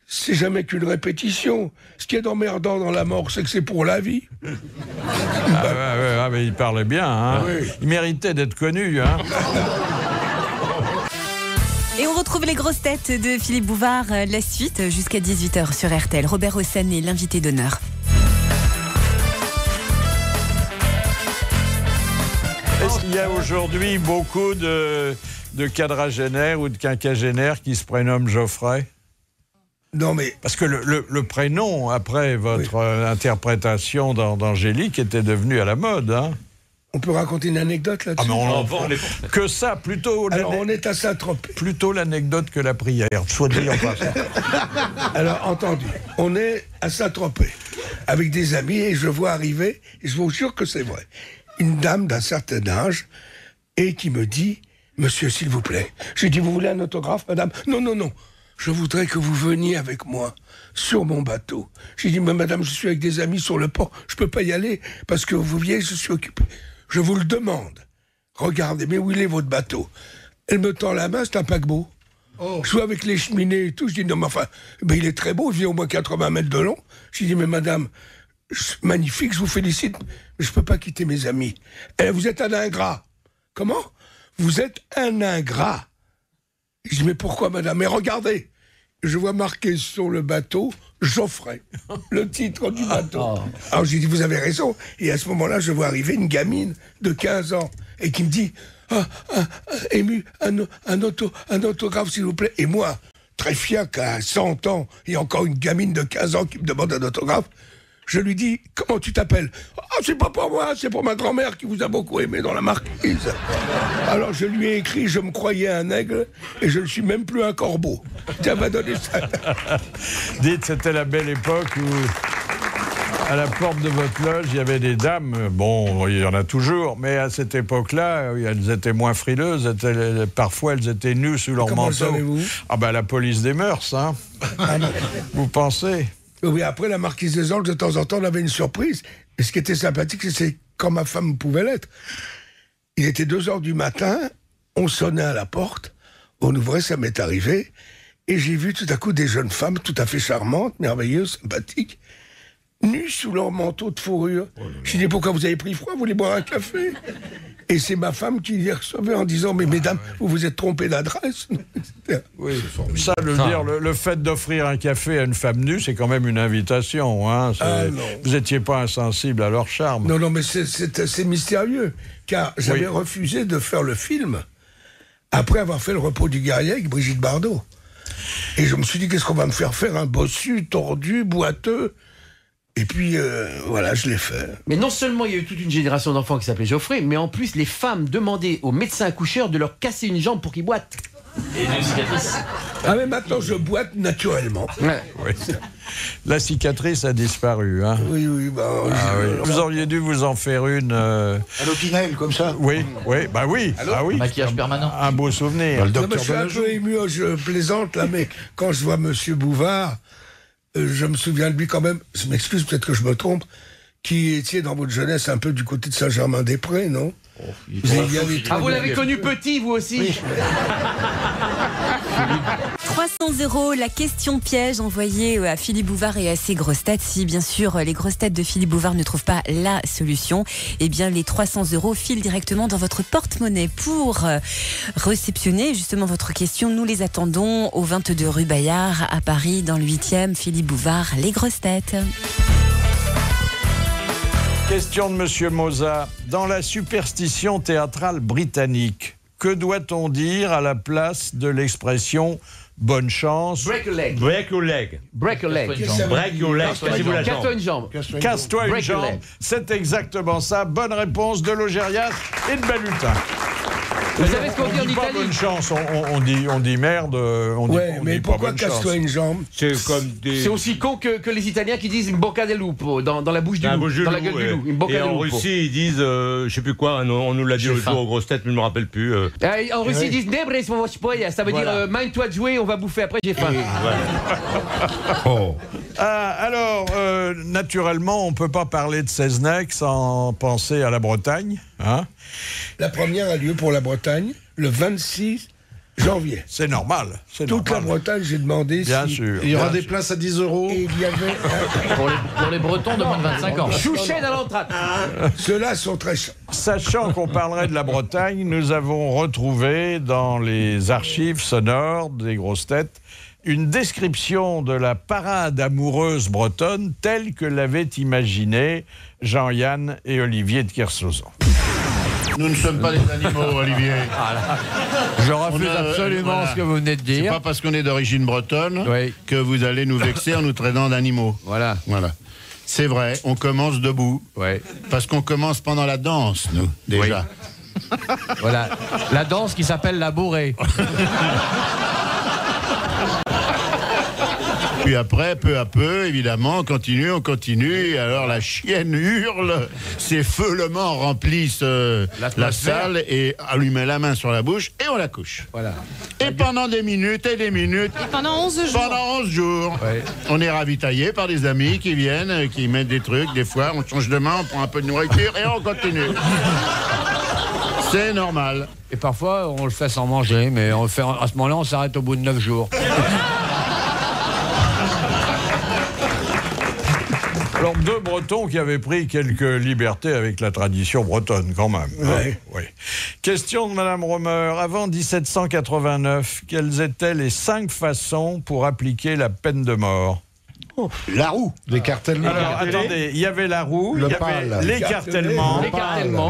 c'est jamais qu'une répétition. Ce qui est emmerdant dans la mort, c'est que c'est pour la vie. » mais il parlait bien. Hein. Oui. Il méritait d'être connu. Hein. Et on retrouve les grosses têtes de Philippe Bouvard, la suite jusqu'à 18h sur RTL. Robert Hossein est l'invité d'honneur. Est-ce qu'il y a aujourd'hui beaucoup de quadragénaires ou de quinquagénaires qui se prénomment Geoffrey? Non, mais... Parce que le prénom, après votre interprétation d'Angélique, était devenu à la mode, hein. On peut raconter une anecdote là-dessus? Que ça, plutôt... Alors, on est à Saint-Tropez. Plutôt l'anecdote que la prière, soit dit en passant. Alors, entendu, on est à Saint-Tropez, avec des amis, et je vois arriver, et je vous jure que c'est vrai, une dame d'un certain âge, et qui me dit, « Monsieur, s'il vous plaît. » J'ai dit, « Vous voulez un autographe, madame ?»« Non, non, non. Je voudrais que vous veniez avec moi sur mon bateau. » J'ai dit, « Mais madame, je suis avec des amis sur le port. Je peux pas y aller, parce que vous voyez, je suis occupé. » Je vous le demande. Regardez, mais où il est votre bateau? Elle me tend la main, c'est un paquebot. Je suis avec les cheminées et tout. Je dis, non, mais enfin, ben, il est très beau, il fait au moins 80 mètres de long. Je dis, mais madame, magnifique, je vous félicite, mais je peux pas quitter mes amis. Eh, vous êtes un ingrat. Comment? Vous êtes un ingrat. Je dis, mais pourquoi, madame? Mais regardez, je vois marqué sur le bateau Geoffrey, le titre du bateau. Alors j'ai dit, vous avez raison. Et à ce moment-là, je vois arriver une gamine de 15 ans et qui me dit, ému, un autographe, s'il vous plaît. Et moi, très fier qu'à 100 ans, il y a encore une gamine de 15 ans qui me demande un autographe. Je lui dis, comment tu t'appelles? C'est pas pour moi, c'est pour ma grand-mère qui vous a beaucoup aimé dans La Marquise. Alors je lui ai écrit, je me croyais un aigle et je ne suis même plus un corbeau. Tu m'as donné ça. Dites, c'était la belle époque où, à la porte de votre loge, il y avait des dames. Bon, il y en a toujours, mais à cette époque-là, elles étaient moins frileuses. Parfois, elles étaient nues sous leur Comment manteau. le savez-vous? Ah ben, la police des mœurs, hein. Vous pensez? Oui, après la Marquise des Anges, de temps en temps, on avait une surprise. Et ce qui était sympathique, c'est quand ma femme pouvait l'être. Il était 2h du matin, on sonnait à la porte, on ouvrait, ça m'est arrivé, et j'ai vu tout à coup des jeunes femmes tout à fait charmantes, merveilleuses, sympathiques, nues sous leur manteau de fourrure. Je dis, pourquoi vous avez pris froid? Vous voulez boire un café? Et c'est ma femme qui les recevait en disant, mais mesdames, vous vous êtes trompées d'adresse. Oui, ça, le fait d'offrir un café à une femme nue, c'est quand même une invitation. Hein. Vous n'étiez pas insensible à leur charme. Non, non, mais c'est mystérieux, car j'avais refusé de faire le film après avoir fait Le Repos du guerrier avec Brigitte Bardot. Et je me suis dit, qu'est-ce qu'on va me faire faire? Un bossu, tordu, boiteux. Et puis, voilà, je l'ai fait. Mais non seulement il y a eu toute une génération d'enfants qui s'appelaient Geoffrey, mais en plus, les femmes demandaient aux médecins accoucheurs de leur casser une jambe pour qu'ils boitent. Et une cicatrice. Ah, mais maintenant, je boite naturellement. Ouais. Oui. La cicatrice a disparu. Hein. Oui. Oui. Vous auriez dû vous en faire une... À l'opinel, comme ça. Oui. Ah oui. Maquillage permanent. Un beau souvenir. Non, mais je suis un peu ému, je plaisante là, mais quand je vois Monsieur Bouvard... je me souviens de lui quand même, je m'excuse, peut-être que je me trompe, qui était dans votre jeunesse un peu du côté de Saint-Germain-des-Prés, non? Vous l'avez connu petit, vous aussi? Oui. 300 €, la question piège envoyée à Philippe Bouvard et à ses grosses têtes. Si bien sûr les grosses têtes de Philippe Bouvard ne trouvent pas la solution, eh bien les 300 € filent directement dans votre porte-monnaie. Pour réceptionner justement votre question, nous les attendons au 22 rue Bayard à Paris, dans le 8e. Philippe Bouvard, les grosses têtes. Question de Monsieur Moza. Dans la superstition théâtrale britannique, que doit-on dire à la place de l'expression bonne chance? Break a leg. Break your leg. Break a leg. Break your leg. Casse-toi une jambe. Casse-toi une jambe. C'est exactement ça. Bonne réponse de Logérias et de Balutin. Vous savez ce qu'on dit en Italie? Pas bonne chance, on dit merde. Mais pourquoi casse-toi une jambe? C'est aussi con que les Italiens qui disent une bocca del lupo dans la bouche du loup, dans la gueule du loup. Une bocca et del en lupo. Russie, ils disent, je sais plus quoi, on nous l'a dit l'autre jour aux grosses têtes, mais je me rappelle plus. En Russie, ils disent Nebre svovochpoya, ça veut dire magne-toi de jouer, on va bouffer après, j'ai faim. Alors, naturellement, on ne peut pas parler de Seznec sans penser à la Bretagne. Hein? La première a lieu pour la Bretagne le 26 janvier. C'est normal. Toute la Bretagne, j'ai demandé bien sûr. Il y aura des places à 10 €. Et il y avait... pour les Bretons de moins de 25 ans. Chouchet dans l'entracte. Ceux-là sont très chers. Sachant qu'on parlerait de la Bretagne, nous avons retrouvé dans les archives sonores des grosses têtes une description de la parade amoureuse bretonne telle que l'avaient imaginée Jean-Yann et Olivier de Kersauzon. Nous ne sommes pas des animaux, Olivier. Je refuse absolument ce que vous venez de dire. C'est pas parce qu'on est d'origine bretonne que vous allez nous vexer en nous traitant d'animaux. Voilà. C'est vrai, on commence debout. Parce qu'on commence pendant la danse, nous, déjà. Voilà. La danse qui s'appelle la bourrée. Puis après, peu à peu, évidemment, on continue, et alors la chienne hurle, ses feulements remplissent la salle, et on lui met la main sur la bouche, et on la couche. Voilà. Et pendant des minutes et des minutes... Et pendant 11 jours. Pendant 11 jours. On est ravitaillé par des amis qui viennent, qui mettent des trucs, des fois, on change de main, on prend un peu de nourriture, et on continue. C'est normal. Et parfois, on le fait sans manger, mais à ce moment-là, on s'arrête au bout de 9 jours. Alors, deux Bretons qui avaient pris quelques libertés avec la tradition bretonne, quand même. Ouais. Oui. Question de Madame Romer. Avant 1789, quelles étaient les 5 façons pour appliquer la peine de mort? La roue. L'écartèlement. Alors, attendez, il y avait la roue, il y avait l'écartèlement,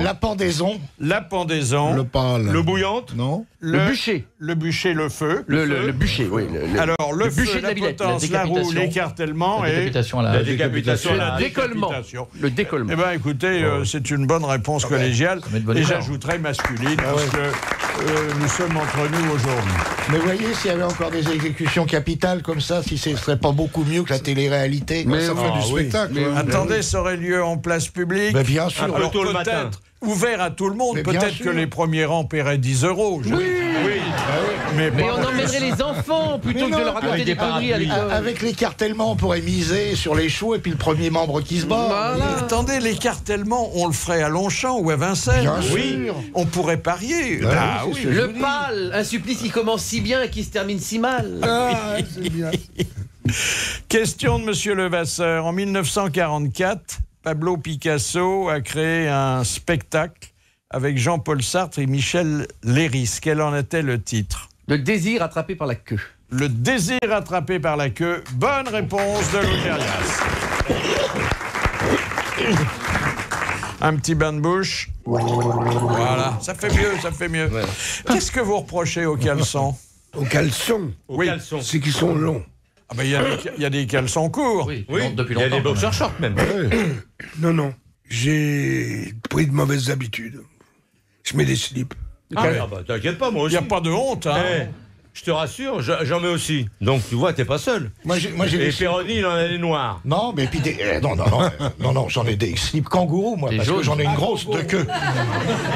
La pendaison. la pendaison, Le pâle. Le bouillante? Non. Le bûcher. le bûcher, le feu. Le bûcher, oui. Alors, le feu, bûcher de la la Villette, potence, la la roue, décapitation. l'écartèlement La et... décapitation, La décapitation. La décollement. décapitation. Le décollement. Eh bien, écoutez, c'est une bonne réponse collégiale. met de bonne Et humeur. j'ajouterai masculine, parce que nous sommes entre nous aujourd'hui. Mais voyez, s'il y avait encore des exécutions capitales comme ça, si ce serait pas beaucoup mieux que la télé-réalité. Mais ça fait du spectacle. Attendez, ça aurait lieu en place publique. Mais bien sûr. Alors, tôt le matin. peut-être ouvert à tout le monde. Mais bien Peut-être sûr. que les premiers rangs paieraient 10 €. Mais Mais pas on plus. emmènerait les enfants plutôt que de leur raconter des conneries à l'école. Avec l'écartèlement, on pourrait miser sur les chevaux et puis le premier membre qui se bat. Attendez, l'écartèlement, on le ferait à Longchamp ou à Vincennes. Bien Oui. sûr. On pourrait parier. Ouais, Ah oui, oui. c'est ce que je Le vous dis. pâle, un supplice qui commence si bien et qui se termine si mal. Ah, c'est bien. Question de Monsieur Levasseur. En 1944, Pablo Picasso a créé un spectacle avec Jean-Paul Sartre et Michel Léris. Quel en était le titre? Le désir attrapé par la queue. Le désir attrapé par la queue. Bonne réponse de Logérias. Un petit bain de bouche. Voilà, ça fait mieux, ça fait mieux. Qu'est-ce que vous reprochez aux caleçons? Aux caleçons. Oui. C'est qu'ils sont longs. Ah ben, il y a des caleçons courts. Oui, Il depuis y a longtemps. des boxers shorts même. Non, non. J'ai pris de mauvaises habitudes. Je mets des slips. Ah bah t'inquiète pas, moi Il aussi. n'y a pas de honte, hein. Je te rassure, j'en mets aussi. Donc tu vois, t'es pas seul. Moi, j'ai Et des Péroni, il en a des noirs. Non, mais puis non, j'en ai des slips kangourous, moi, parce que j'en ai une grosse de queue.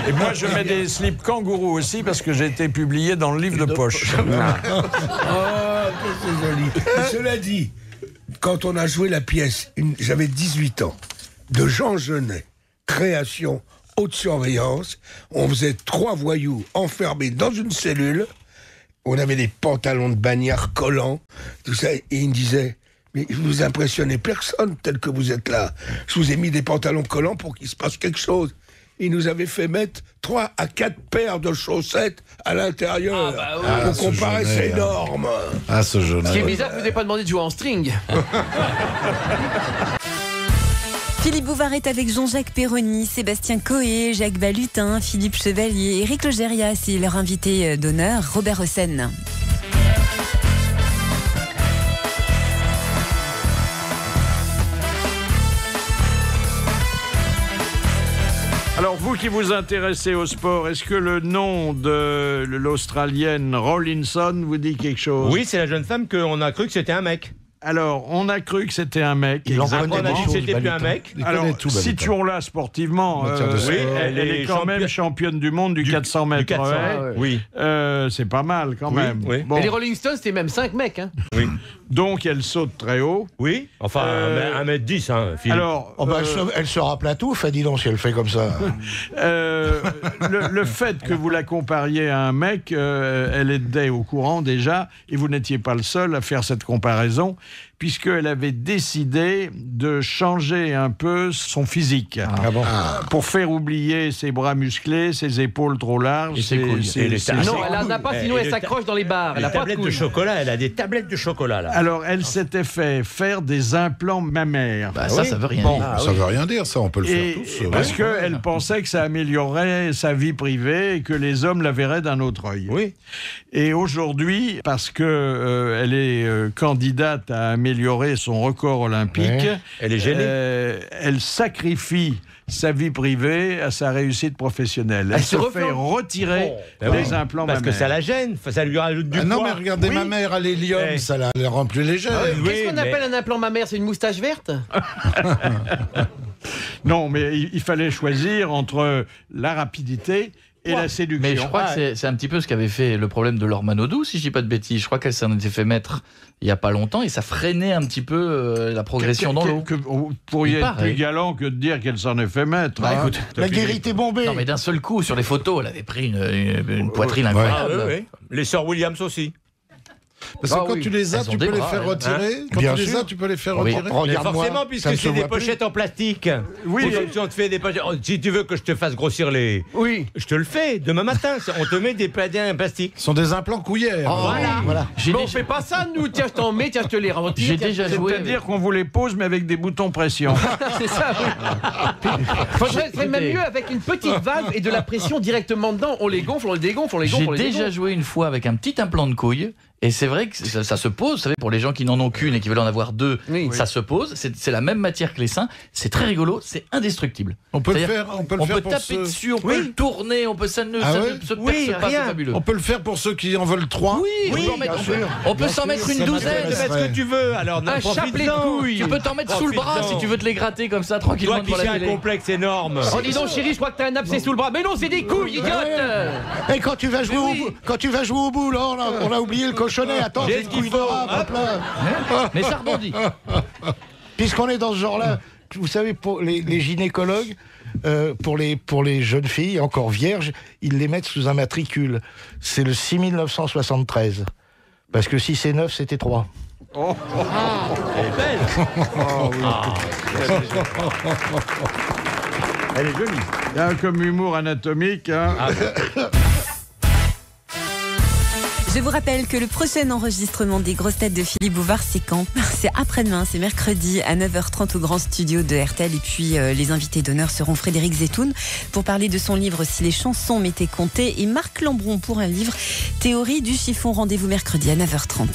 Et moi, je mets des slips kangourous aussi parce que j'ai été publié dans le livre de poche. Oh, que c'est joli. Cela dit, quand on a joué la pièce, j'avais 18 ans, de Jean Genet, création, haute surveillance, on faisait 3 voyous enfermés dans une cellule, on avait des pantalons de bagnard collants, tout ça, et il me disait, mais vous impressionnez personne tel que vous êtes là. Je vous ai mis des pantalons collants pour qu'il se passe quelque chose. Il nous avait fait mettre 3 à 4 paires de chaussettes à l'intérieur. Pour comparer, c'est énorme. Ah, ce jeune. Ce qui est bizarre, vous n'avez pas demandé de jouer en string. Philippe Bouvard est avec Jean-Jacques Perroni, Sébastien Coé, Jacques Balutin, Philippe Chevalier, Éric Logérias et leur invité d'honneur, Robert Hossein. Alors, vous qui vous intéressez au sport, est-ce que le nom de l'Australienne Rawlinson vous dit quelque chose? Oui, c'est la jeune femme qu'on a cru que c'était un mec. Alors, on a cru que c'était un mec. Il en Après, connaît on a des dit que choses, c'était plus un Balutin. mec. Il Alors, connaît tout, Balutin. situons-la sportivement. Matière de oui, sport. Elle est quand même championne du monde du 400 mètres. Du 400, haies. oui. C'est pas mal quand même. oui. Bon. Et les Rolling Stones, c'était même 5 mecs. Hein. Oui. Donc, elle saute très haut. Oui. Enfin, 1m10, hein, Philippe. Alors, Oh, bah, elle sera platouf, dis donc, si elle fait comme ça. le fait que vous la compariez à un mec, elle était au courant déjà, et vous n'étiez pas le seul à faire cette comparaison, puisqu'elle avait décidé de changer un peu son physique. Pour faire oublier ses bras musclés, ses épaules trop larges. Et ses couilles. Non, elle en a pas, sinon elle s'accroche dans les bars. Elle Les a pas de tablettes de couilles. chocolat, elle a des tablettes de chocolat là. Alors, elle s'était fait faire des implants mammaires. Bah, ça veut rien Bon. dire. Ça veut rien dire, ça, on peut le Et faire tous. parce ouais. qu'elle pensait que ça améliorerait sa vie privée et que les hommes la verraient d'un autre œil. Oui. Et aujourd'hui, parce que elle est candidate à améliorer son record olympique, Ouais. Elle est gênée. Elle sacrifie sa vie privée à sa réussite professionnelle. Elle se fait retirer Ben les oui, implants parce que mammaires. ça la gêne, ça lui rajoute du Ah poids. non, mais regardez Oui. ma mère à l'hélium, Eh. ça la rend plus légère. Qu'est-ce qu'on appelle un implant mammaire? C'est une moustache verte? Non, mais il fallait choisir entre la rapidité et la séduction. Mais je crois que c'est un petit peu ce qu'avait fait le problème de Laure Manodou, si je dis pas de bêtises. Je crois qu'elle s'en était fait mettre il y a pas longtemps et ça freinait un petit peu la progression dans l'eau. Vous pourriez être plus galant que de dire qu'elle s'en est fait mettre. Bah, écoute, la guérite est bombée. Non, mais d'un seul coup, sur les photos, elle avait pris une poitrine incroyable. Oui. Les sœurs Williams aussi. Parce que quand tu les as, tu peux les faire retirer. Quand tu les as, tu peux les faire retirer. Mais forcément, puisque c'est des pochettes en plastique. Oui. Si on te fait des pochettes, si tu veux que je te fasse grossir les. Oui. Je te le fais demain matin. On te met des pladiens en plastique. Ce sont des implants couillères. Voilà. Mais on fait pas ça, nous. Tiens, je t'en mets, tiens, je te les retire. J'ai déjà joué. C'est-à-dire qu'on vous les pose, mais avec des boutons pression. C'est ça, oui. C'est même mieux avec une petite valve et de la pression directement dedans. On les gonfle, on les dégonfle, on les gonfle. J'ai déjà joué une fois avec un petit implant de couille. Et c'est vrai que ça se pose, vous savez, pour les gens qui n'en ont qu'une et qui veulent en avoir deux, ça se pose. C'est la même matière que les seins. C'est très rigolo, c'est indestructible. On peut le faire. On peut taper dessus, on peut le tourner, on peut ça ne se perce pas, c'est fabuleux. On peut le faire pour ceux qui en veulent 3. On peut s'en mettre une douzaine. Tu mets ce que tu veux. Alors, un chapelet de couilles. Tu peux t'en mettre sous le bras si tu veux te les gratter comme ça tranquillement. Toi qui fais un complexe énorme. Oh dis donc chérie, je crois que t'as un abcès sous le bras. Mais non, c'est des couilles, idiote. Et quand tu vas jouer au bout, là, on a oublié le cochonnet. Attends, j'ai une couille de rat, mais ça rebondit. Puisqu'on est dans ce genre-là, vous savez, pour les gynécologues, pour les jeunes filles encore vierges, ils les mettent sous un matricule. C'est le 6973. Parce que si c'est 9, c'était 3. Oh. Elle est belle. Elle est jolie. Il y a comme humour anatomique. Hein. Je vous rappelle que le prochain enregistrement des grosses têtes de Philippe Bouvard, c'est quand ? C'est après-demain, c'est mercredi à 9h30 au grand studio de RTL. Et puis les invités d'honneur seront Frédéric Zetoun pour parler de son livre Si les chansons m'étaient comptées et Marc Lambron pour un livre Théorie du chiffon. Rendez-vous mercredi à 9h30.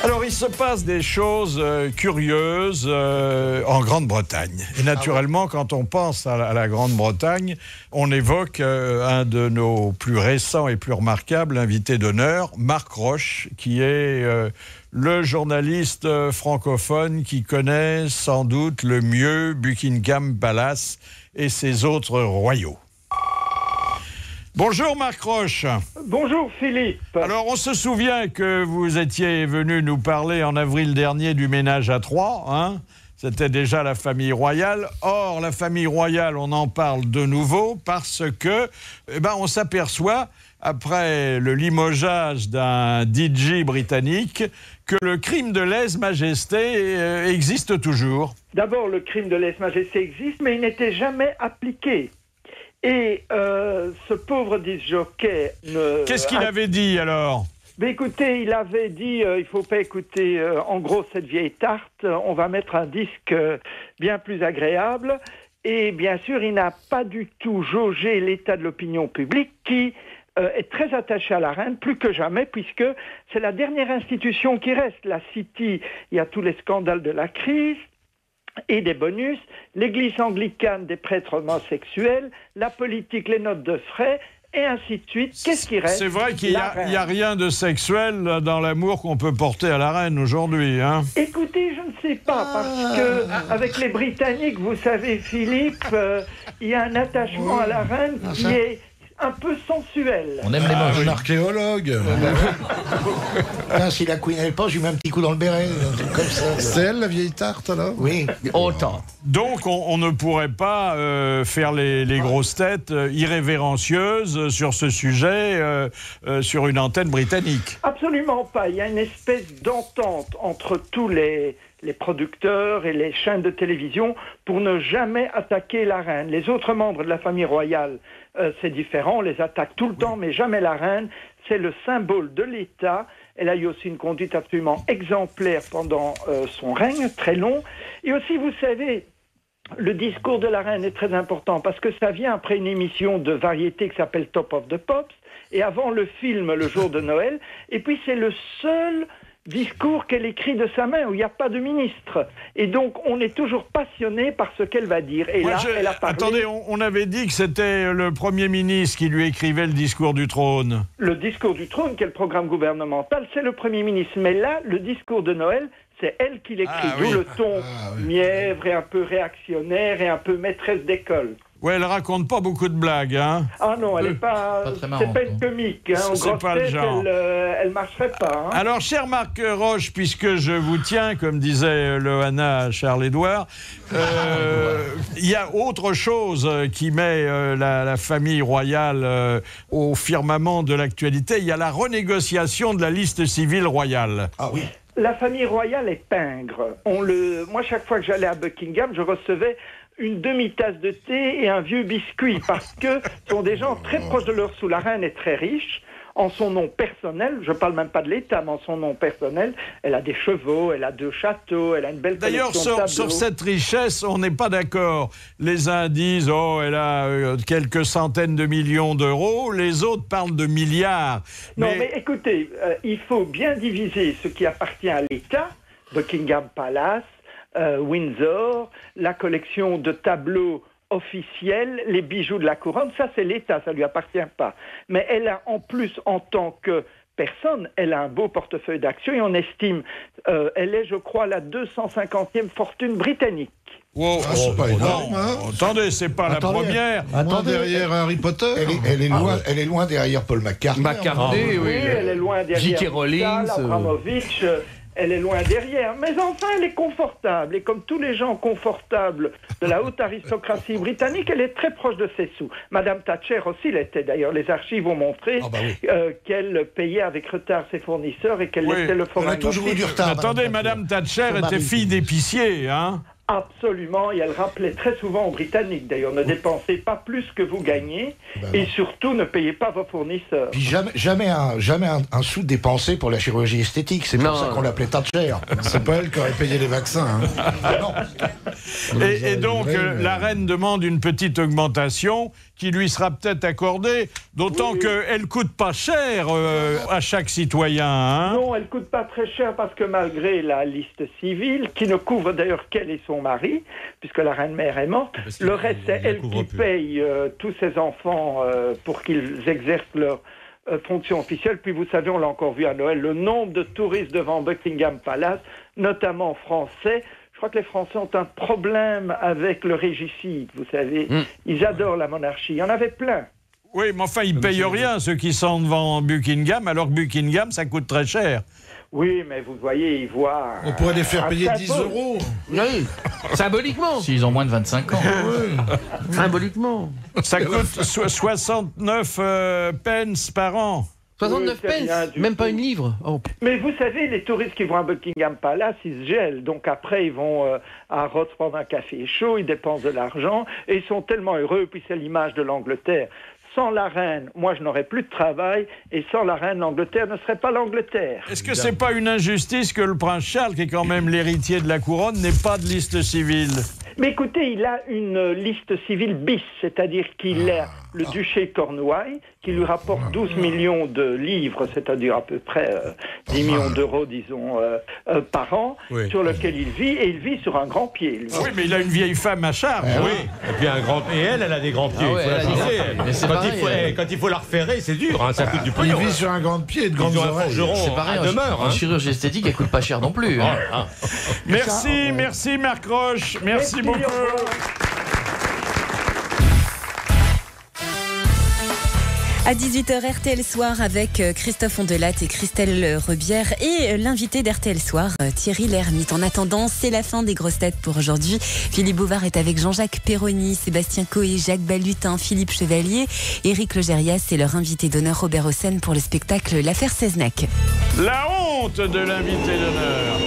Alors, il se passe des choses curieuses en Grande-Bretagne. Et naturellement, quand on pense à la Grande-Bretagne, on évoque un de nos plus récents et plus remarquables invités d'honneur, Marc Roche, qui est le journaliste francophone qui connaît sans doute le mieux Buckingham Palace et ses autres royaux. Bonjour Marc Roche. Bonjour Philippe. Alors on se souvient que vous étiez venu nous parler en avril dernier du ménage à trois, hein ? C'était déjà la famille royale. Or, la famille royale, on en parle de nouveau parce que, on s'aperçoit, après le limogeage d'un DJ britannique, que le crime de lèse-majesté existe toujours. D'abord, le crime de lèse-majesté existe, mais il n'était jamais appliqué. Et ce pauvre disc-jockey... Qu'est-ce qu'il avait dit alors ? Écoutez, il avait dit, il ne faut pas écouter en gros cette vieille tarte, on va mettre un disque bien plus agréable. Et bien sûr, il n'a pas du tout jaugé l'état de l'opinion publique qui est très attachée à la reine, plus que jamais, puisque c'est la dernière institution qui reste. La City, il y a tous les scandales de la crise et des bonus, l'église anglicane des prêtres homosexuels, la politique, les notes de frais, et ainsi de suite. Qu'est-ce qui reste ? C'est vrai qu'il n'y a rien de sexuel dans l'amour qu'on peut porter à la reine aujourd'hui. Hein ? Écoutez, je ne sais pas, parce que avec les Britanniques, vous savez, Philippe, il y a un attachement à la reine qui est un peu sensuel. On aime les moches. Un archéologue. Si la Queen n'est pas, je lui mets un petit coup dans le béret. Comme ça. C'est elle, la vieille tarte, alors ? Oui. Autant. Donc, on ne pourrait pas faire les grosses têtes irrévérencieuses sur ce sujet sur une antenne britannique. Absolument pas. Il y a une espèce d'entente entre tous les producteurs et les chaînes de télévision pour ne jamais attaquer la reine. Les autres membres de la famille royale, c'est différent, on les attaque tout le temps, mais jamais la reine. C'est le symbole de l'État. Elle a eu aussi une conduite absolument exemplaire pendant son règne, très long. Et aussi, vous savez, le discours de la reine est très important parce que ça vient après une émission de variété qui s'appelle Top of the Pops et avant le film Le jour de Noël. Et puis, c'est le seul discours qu'elle écrit de sa main où il n'y a pas de ministre. Et donc, on est toujours passionné par ce qu'elle va dire. Et elle a parlé... Attendez, on avait dit que c'était le Premier ministre qui lui écrivait le discours du trône. Le discours du trône, qui est le programme gouvernemental, c'est le Premier ministre. Mais là, le discours de Noël, c'est elle qui l'écrit. D'où le ton mièvre et un peu réactionnaire et un peu maîtresse d'école. Ouais, elle raconte pas beaucoup de blagues, hein. Ah non, elle n'est pas... Pas très marrant, c'est pas une comique, hein. C'est pas le genre. Elle marcherait pas, hein. Alors, cher Marc Roche, puisque je vous tiens, comme disait Loana à Charles-Édouard, il y a autre chose qui met la famille royale au firmament de l'actualité. Il y a la renégociation de la liste civile royale. Ah oui. La famille royale est pingre. Moi, chaque fois que j'allais à Buckingham, je recevais une demi-tasse de thé et un vieux biscuit, parce que ce sont des gens très proches de leur sous. La reine est très riche. En son nom personnel, je ne parle même pas de l'État, mais en son nom personnel, elle a des chevaux, elle a 2 châteaux, elle a une belle collection de tableaux. D'ailleurs, sur cette richesse, on n'est pas d'accord. Les uns disent, oh, elle a quelques centaines de millions d'euros, les autres parlent de milliards. Non, mais écoutez, il faut bien diviser ce qui appartient à l'État, Buckingham Palace, Windsor, la collection de tableaux officiels, les bijoux de la couronne, ça c'est l'État, ça lui appartient pas. Mais elle a en plus, en tant que personne, elle a un beau portefeuille d'actions et on estime, elle est, je crois, la 250e fortune britannique. Wow, c'est pas énorme, hein. Attendez, c'est pas la première. Attendez, derrière Harry Potter. Elle est loin derrière Paul McCartney. Oui, elle est loin derrière J.K. Rowling, Abramovich. Elle est loin derrière, mais enfin elle est confortable, et comme tous les gens confortables de la haute aristocratie britannique, elle est très proche de ses sous. Madame Thatcher aussi l'était, d'ailleurs, les archives ont montré qu'elle payait avec retard ses fournisseurs et qu'elle laissait le forain. Elle a toujours eu du retard. Attendez, Madame Thatcher était fille d'épicier, hein. Absolument, et elle rappelait très souvent aux Britanniques, d'ailleurs, ne dépensez pas plus que vous gagnez, et surtout ne payez pas vos fournisseurs. Puis jamais un sou dépensé pour la chirurgie esthétique, c'est pour ça qu'on l'appelait Thatcher. C'est pas elle qui aurait payé les vaccins. Hein. Et donc, la reine demande une petite augmentation qui lui sera peut-être accordée, d'autant qu'elle ne coûte pas cher à chaque citoyen. Hein. Non, elle ne coûte pas très cher parce que malgré la liste civile, qui ne couvre d'ailleurs qu'elle et son mari, puisque la reine-mère est morte, le reste, c'est elle qui paye tous ses enfants pour qu'ils exercent leur fonction officielle. Puis vous savez, on l'a encore vu à Noël, le nombre de touristes devant Buckingham Palace, notamment français. Je crois que les Français ont un problème avec le régicide, vous savez. Ils adorent la monarchie. Il y en avait plein. Oui, mais enfin, ils ne payent rien, ceux qui sont devant Buckingham, alors que Buckingham, ça coûte très cher. Oui, mais vous voyez, ils voient... On pourrait les faire payer 10 euros. Oui, symboliquement. S'ils ont moins de 25 ans. Symboliquement. Ça coûte 69 pence par an. 69 pence, même pas une livre. Oh. Mais vous savez, les touristes qui vont à Buckingham Palace, ils se gèlent. Donc après, ils vont à Rhodes prendre un café chaud, ils dépensent de l'argent, et ils sont tellement heureux, puis c'est l'image de l'Angleterre. Sans la reine, moi je n'aurais plus de travail, et sans la reine, l'Angleterre ne serait pas l'Angleterre. Est-ce que c'est pas une injustice que le prince Charles, qui est quand même l'héritier de la couronne, n'ait pas de liste civile? Mais écoutez, il a une liste civile bis, c'est-à-dire qu'il a le duché de Cornouailles, qui lui rapporte 12 millions de livres, c'est-à-dire à peu près 10 millions d'euros, disons, par an, sur lequel il vit, et il vit sur un grand pied. Lui. Oui, mais il a une vieille femme à charge. Oui, et puis et elle a des grands pieds. Quand il faut la referrer, c'est dur, hein, ça coûte du pognon. Il vit sur un grand pied et de grandes oreilles. C'est pareil, en chirurgie esthétique, elle coûte pas cher non plus. Hein. Merci Marc Roche, merci beaucoup. À 18h, RTL Soir avec Christophe Ondelat et Christelle Rebière et l'invité d'RTL Soir, Thierry Lhermitte. En attendant, c'est la fin des grosses têtes pour aujourd'hui. Philippe Bouvard est avec Jean-Jacques Perroni, Sébastien Coé, Jacques Balutin, Philippe Chevalier, Éric Logérias et leur invité d'honneur Robert Hossein pour le spectacle L'affaire Seznac. La honte de l'invité d'honneur.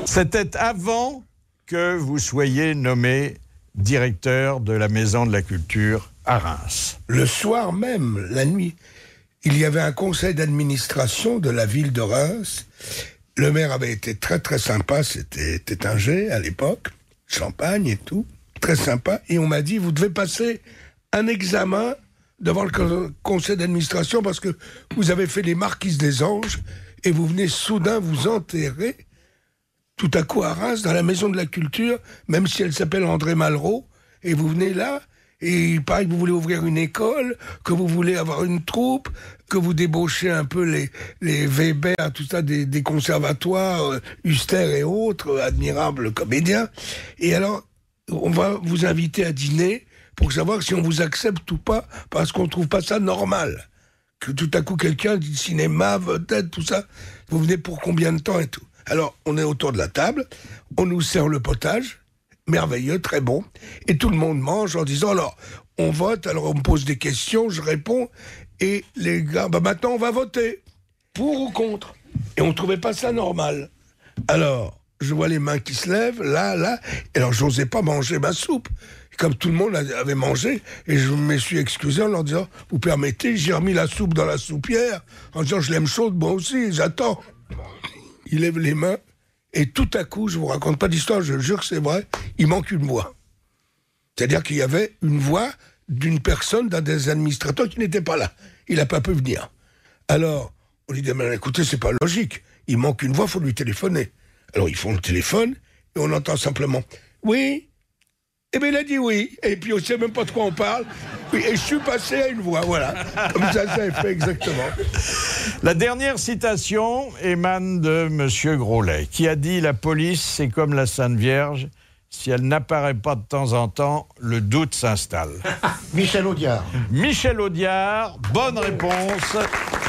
C'était avant que vous soyez nommé directeur de la Maison de la Culture à Reims. Le soir même, la nuit, il y avait un conseil d'administration de la ville de Reims. Le maire avait été très très sympa, c'était Tétinger à l'époque, champagne et tout, très sympa. Et on m'a dit, vous devez passer un examen devant le conseil d'administration parce que vous avez fait les Marquises des Anges et vous venez soudain vous enterrer tout à coup à Reims, dans la Maison de la Culture, même si elle s'appelle André Malraux, et vous venez là, et il paraît que vous voulez ouvrir une école, que vous voulez avoir une troupe, que vous débauchez un peu les Weber, tout ça, des conservatoires, Huster et autres, admirables comédiens. Et alors, on va vous inviter à dîner pour savoir si on vous accepte ou pas, parce qu'on ne trouve pas ça normal. Que tout à coup, quelqu'un dit cinéma, vedette, tout ça, vous venez pour combien de temps et tout. Alors, on est autour de la table, on nous sert le potage, merveilleux, très bon, et tout le monde mange en disant, alors, on vote, alors on me pose des questions, je réponds, et les gars, maintenant on va voter, pour ou contre. Et on ne trouvait pas ça normal. Alors, je vois les mains qui se lèvent, là, et alors j'osais pas manger ma soupe. Comme tout le monde avait mangé, et je me suis excusé en leur disant, vous permettez, j'ai remis la soupe dans la soupière, en disant, je l'aime chaude, moi aussi, j'attends. Il lève les mains, et tout à coup, je vous raconte pas d'histoire, je jure que c'est vrai, il manque une voix. C'est-à-dire qu'il y avait une voix d'une personne, d'un des administrateurs qui n'était pas là. Il n'a pas pu venir. Alors, on lui dit, mais écoutez, c'est pas logique, il manque une voix, il faut lui téléphoner. Alors, ils font le téléphone, et on entend simplement, oui. Eh bien, il a dit oui, et puis on ne sait même pas de quoi on parle. Oui, et je suis passé à une voix, voilà. Comme ça est fait exactement. La dernière citation émane de M. Grolet, qui a dit « La police, c'est comme la Sainte Vierge. Si elle n'apparaît pas de temps en temps, le doute s'installe. » Michel Audiard. Michel Audiard, bonne réponse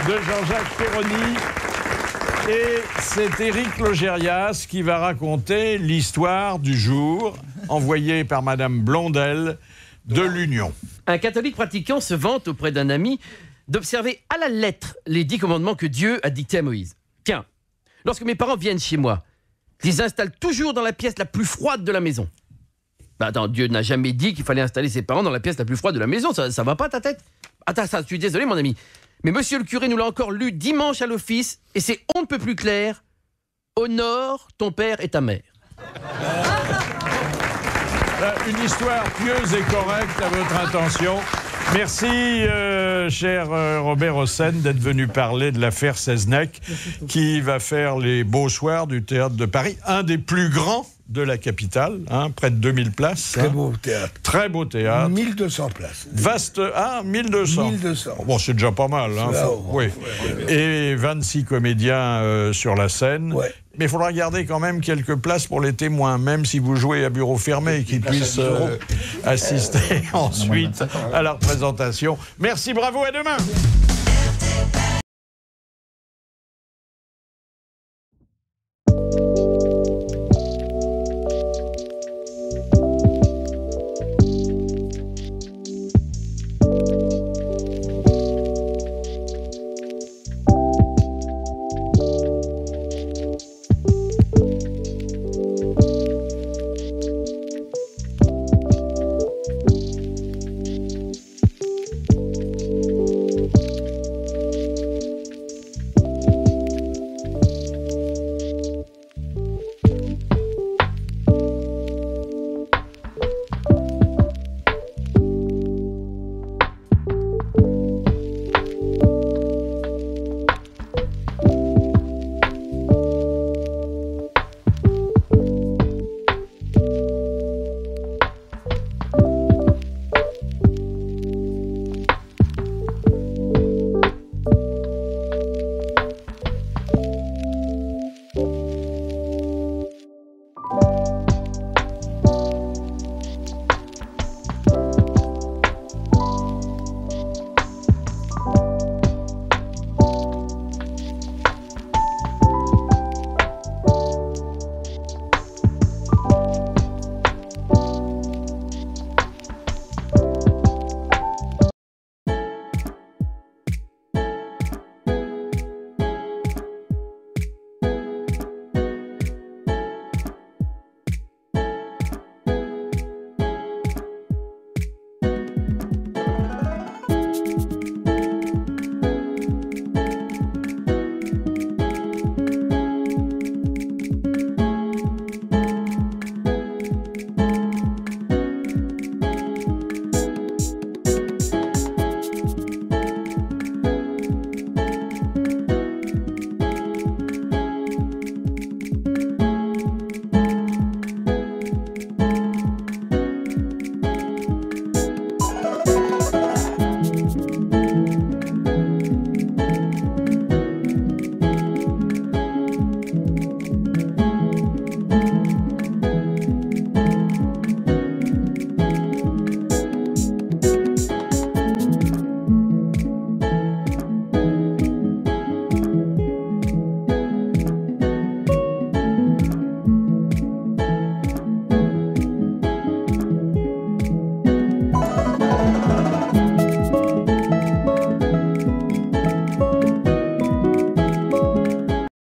de Jean-Jacques Perroni. Et c'est Éric Logérias qui va raconter l'histoire du jour envoyée par Madame Blondel de l'Union. Un catholique pratiquant se vante auprès d'un ami d'observer à la lettre les 10 commandements que Dieu a dictés à Moïse. Tiens, lorsque mes parents viennent chez moi, ils s'installent toujours dans la pièce la plus froide de la maison. Bah attends, Dieu n'a jamais dit qu'il fallait installer ses parents dans la pièce la plus froide de la maison, ça va pas ta tête? Attends, ça, je suis désolé mon ami. Mais monsieur le curé nous l'a encore lu dimanche à l'office, et c'est on ne peut plus clair. Honore ton père et ta mère. Une histoire pieuse et correcte à votre intention. Merci, cher Robert Hossein, d'être venu parler de l'affaire Seznec, qui va faire les beaux soirs du Théâtre de Paris, un des plus grands de la capitale, près de 2000 places. Très beau théâtre. Très beau théâtre. 1200 places. Vaste, 1200. 1200. Bon, c'est déjà pas mal. Oui. Et 26 comédiens sur la scène. Ouais. Mais il faudra garder quand même quelques places pour les témoins, même si vous jouez à bureau fermé, qu'ils puissent assister ensuite à la représentation. Merci, bravo, à demain.